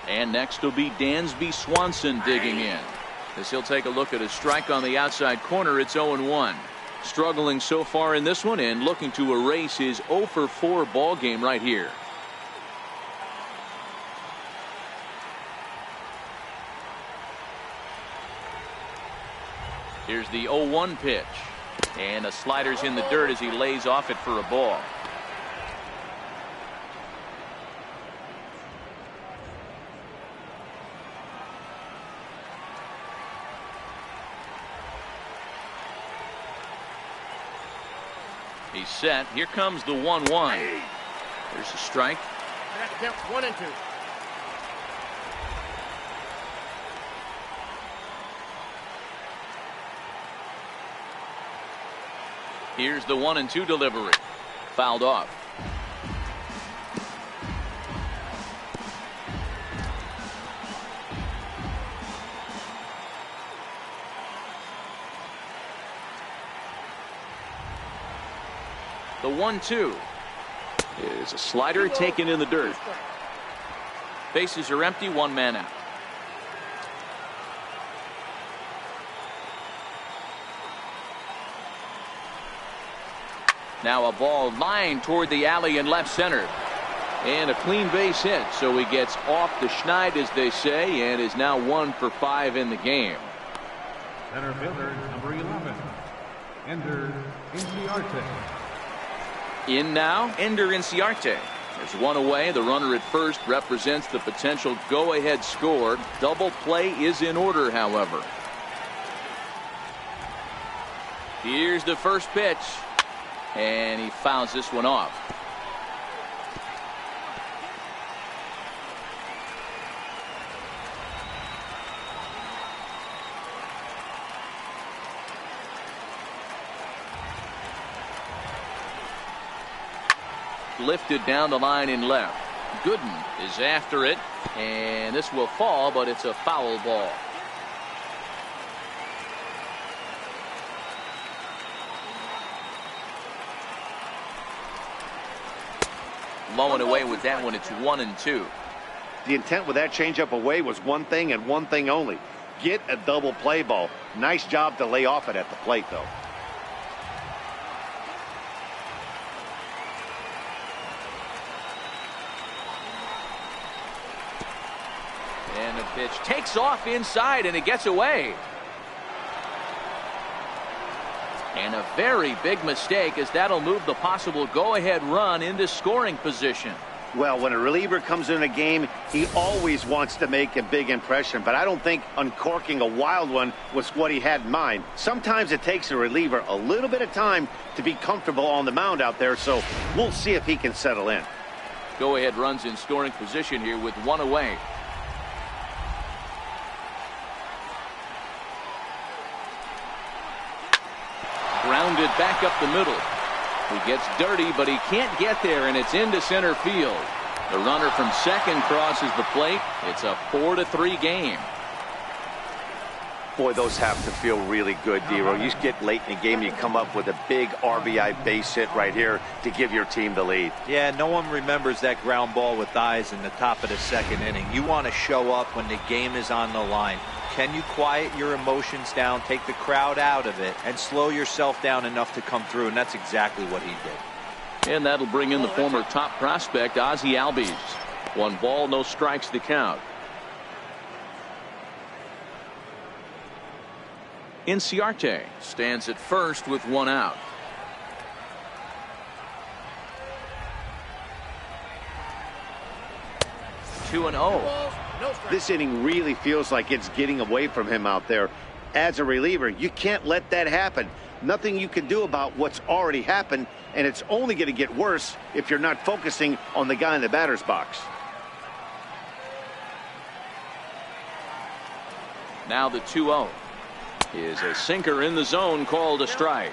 one. And next will be Dansby Swanson digging in. As he'll take a look at a strike on the outside corner, it's 0-1. Struggling so far in this one and looking to erase his 0 for 4 ball game right here. Here's the 0-1 pitch. And a slider's in the dirt as he lays off it for a ball. He's set. Here comes the 1-1. There's a strike. That counts 1 and 2. Here's the 1-2 delivery. Fouled off. The 1-2 is a slider taken in the dirt. Bases are empty, one man out. Now a ball lined toward the alley in left center. And a clean base hit, so he gets off the schneid, as they say, and is now 1 for 5 in the game. Center fielder, number 11, Ender Inciarte. In now, Ender Inciarte. There's one away. The runner at first represents the potential go-ahead score. Double play is in order, however. Here's the first pitch. And he fouls this one off. Lifted down the line in left. Gooden is after it, and this will fall, but it's a foul ball. Low and away with that one. It's 1-2. The intent with that changeup away was one thing and one thing only. Get a double play ball. Nice job to lay off it at the plate, though. And the pitch takes off inside, and it gets away. And a very big mistake, as that'll move the possible go-ahead run into scoring position. Well, when a reliever comes in a game, he always wants to make a big impression, but I don't think uncorking a wild one was what he had in mind. Sometimes it takes a reliever a little bit of time to be comfortable on the mound out there, so we'll see if he can settle in. Go-ahead runs in scoring position here with one away. Grounded back up the middle. He gets dirty, but he can't get there, and it's into center field. The runner from second crosses the plate. It's a 4-3 game. Boy, those have to feel really good, Dero. You get late in the game, you come up with a big RBI base hit right here to give your team the lead. Yeah, no one remembers that ground ball with eyes in the top of the second inning. You want to show up when the game is on the line. Can you quiet your emotions down, take the crowd out of it, and slow yourself down enough to come through? And that's exactly what he did. And that'll bring in the former top prospect, Ozzie Albies. 1 ball, no strikes the count. Inciarte stands at first with 1 out. Two and 0. This inning really feels like it's getting away from him out there. As a reliever, you can't let that happen. Nothing you can do about what's already happened, and it's only going to get worse if you're not focusing on the guy in the batter's box. Now the 2-0 is a sinker in the zone, called a strike.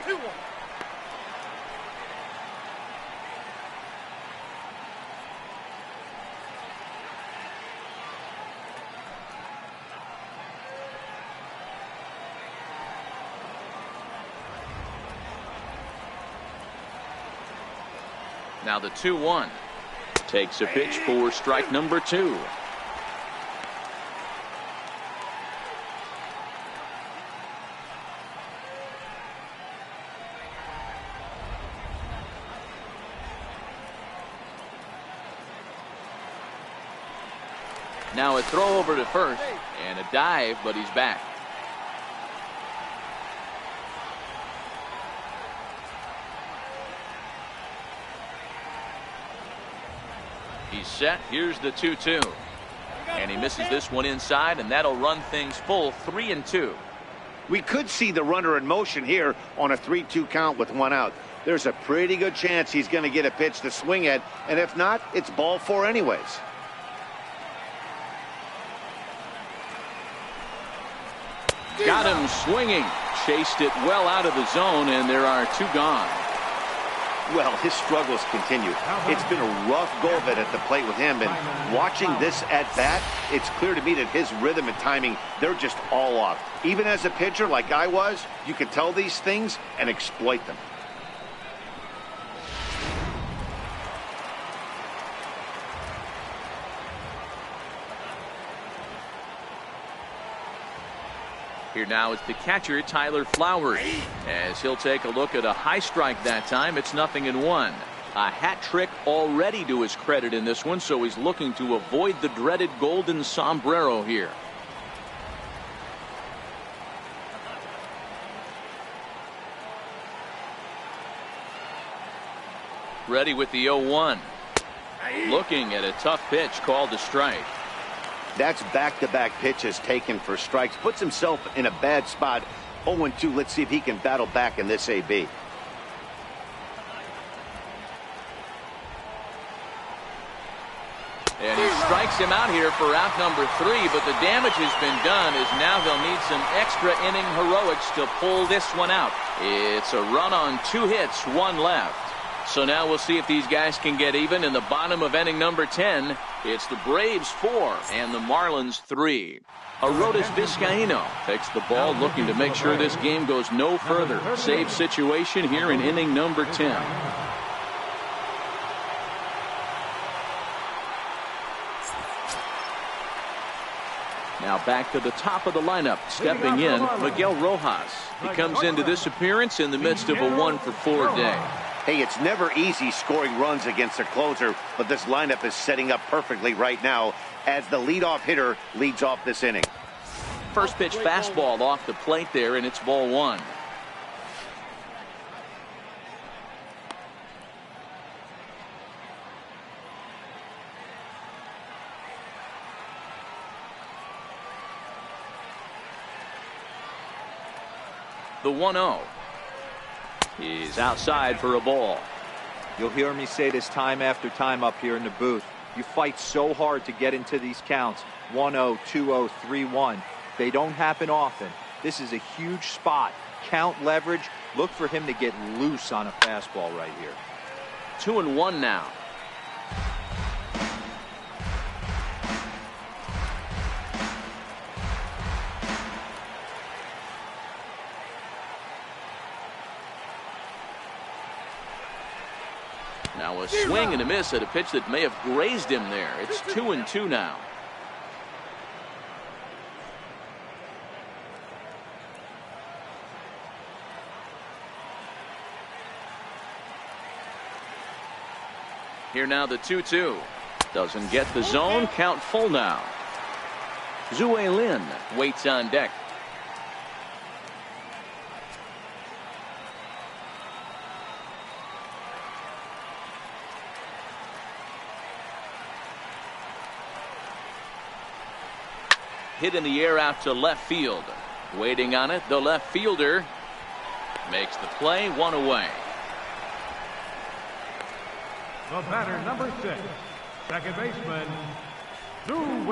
Now the 2-1 takes a pitch for strike number 2. Now a throw over to first and a dive, but he's back. He's set. Here's the 2-2. And he misses this one inside, and that'll run things full 3-2. We could see the runner in motion here on a 3-2 count with 1 out. There's a pretty good chance he's going to get a pitch to swing at, and if not, it's ball 4 anyways. Got him swinging. Chased it well out of the zone, and there are 2 gone. Well, his struggles continue. It's been a rough go of it at the plate with him, and watching this at bat, it's clear to me that his rhythm and timing, they're just all off. Even as a pitcher like I was, you can tell these things and exploit them. Here now is the catcher, Tyler Flowers, as he'll take a look at a high strike that time. It's 0-1. A hat trick already to his credit in this one, so he's looking to avoid the dreaded golden sombrero here. Ready with the 0-1. Looking at a tough pitch called a strike. That's back-to-back pitches taken for strikes. Puts himself in a bad spot. 0-2. Let's see if he can battle back in this AB. And he strikes him out here for out number 3, but the damage has been done as now they'll need some extra inning heroics to pull this one out. It's a run on 2 hits, 1 left. So now we'll see if these guys can get even in the bottom of inning number 10. It's the Braves 4 and the Marlins 3. Arodys Vizcaíno takes the ball, looking to make sure this game goes no further. Save situation here in inning number 10. Now back to the top of the lineup. Stepping in, Miguel Rojas. He comes into this appearance in the midst of a 1-for-4 day. Hey, it's never easy scoring runs against a closer, but this lineup is setting up perfectly right now as the leadoff hitter leads off this inning. First pitch fastball off the plate there, and it's ball 1. The 1-0. He's outside for a ball. You'll hear me say this time after time up here in the booth. You fight so hard to get into these counts. 1-0, 2-0, 3-1. They don't happen often. This is a huge spot. Count leverage. Look for him to get loose on a fastball right here. 2-1 now. Now a swing and a miss at a pitch that may have grazed him there. It's 2-2 now. Here now the 2-2. Doesn't get the zone. Count full now. Zue Lin waits on deck. Hit in the air out to left field. Waiting on it, the left fielder makes the play, 1 away. The batter, number 6, second baseman, Zue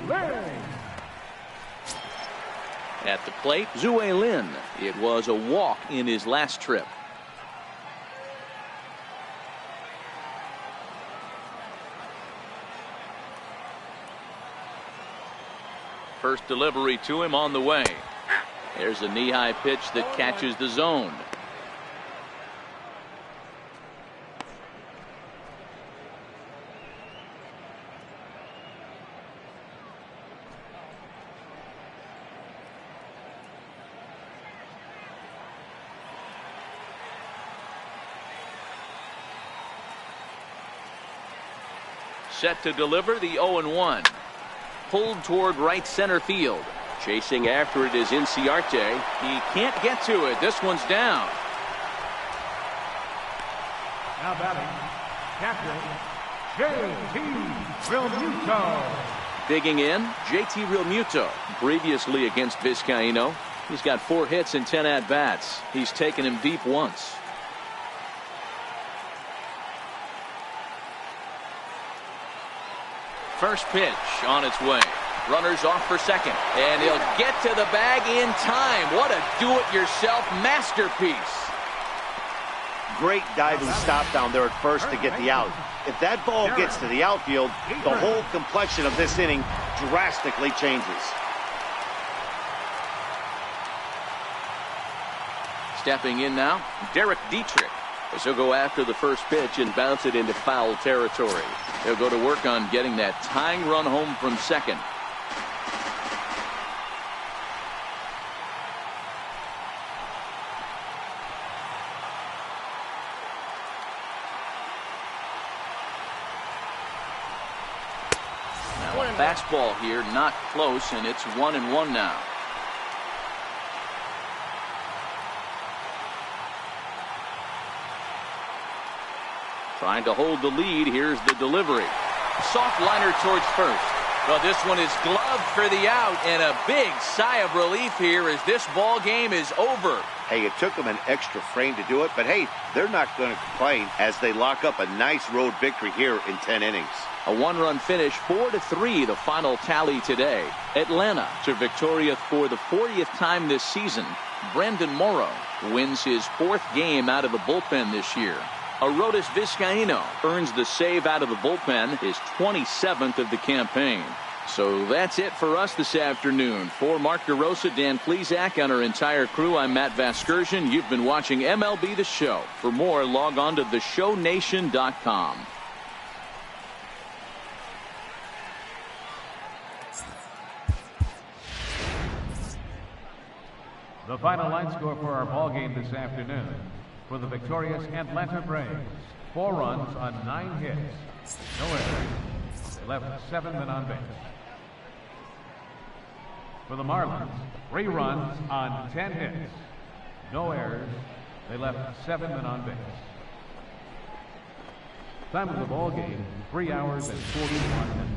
Lin. At the plate, Zue Lin. It was a walk in his last trip. First delivery to him on the way. There's a knee-high pitch that catches the zone. Set to deliver the 0-1. Pulled toward right center field. Chasing after it is Inciarte. He can't get to it. This one's down. Now batting, captain, J.T. Realmuto. Digging in, JT Realmuto. Previously against Vizcaíno, he's got 4 hits and 10 at-bats. He's taken him deep once. First pitch on its way. Runners off for second. And he'll get to the bag in time. What a do-it-yourself masterpiece. Great diving stop down there at first to get the out. If that ball gets to the outfield, the whole complexion of this inning drastically changes. Stepping in now, Derek Dietrich. As he'll go after the first pitch and bounce it into foul territory. He'll go to work on getting that tying run home from second. Now a fastball here, not close, and it's 1-1 now. Trying to hold the lead. Here's the delivery. Soft liner towards first. Well, this one is gloved for the out, and a big sigh of relief here as this ball game is over. Hey, it took them an extra frame to do it, but hey, they're not going to complain as they lock up a nice road victory here in 10 innings. A one-run finish, 4-3, the final tally today. Atlanta to victorious for the 40th time this season. Brandon Morrow wins his fourth game out of the bullpen this year. Arodys Vizcaíno earns the save out of the bullpen, his 27th of the campaign. So that's it for us this afternoon. For Mark DeRosa, Dan Plesac, and our entire crew, I'm Matt Vasgersian. You've been watching MLB The Show. For more, log on to theshownation.com. The final line score for our ball game this afternoon. For the victorious Atlanta Braves, 4 runs on 9 hits. No errors. They left 7 men on base. For the Marlins, 3 runs on 10 hits. No errors. They left 7 men on base. Time of the ball game, 3 hours and 41 minutes.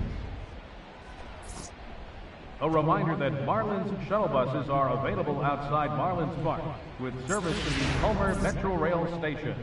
A reminder that Marlins shuttle buses are available outside Marlins Park with service to the Homer Metro Rail Station.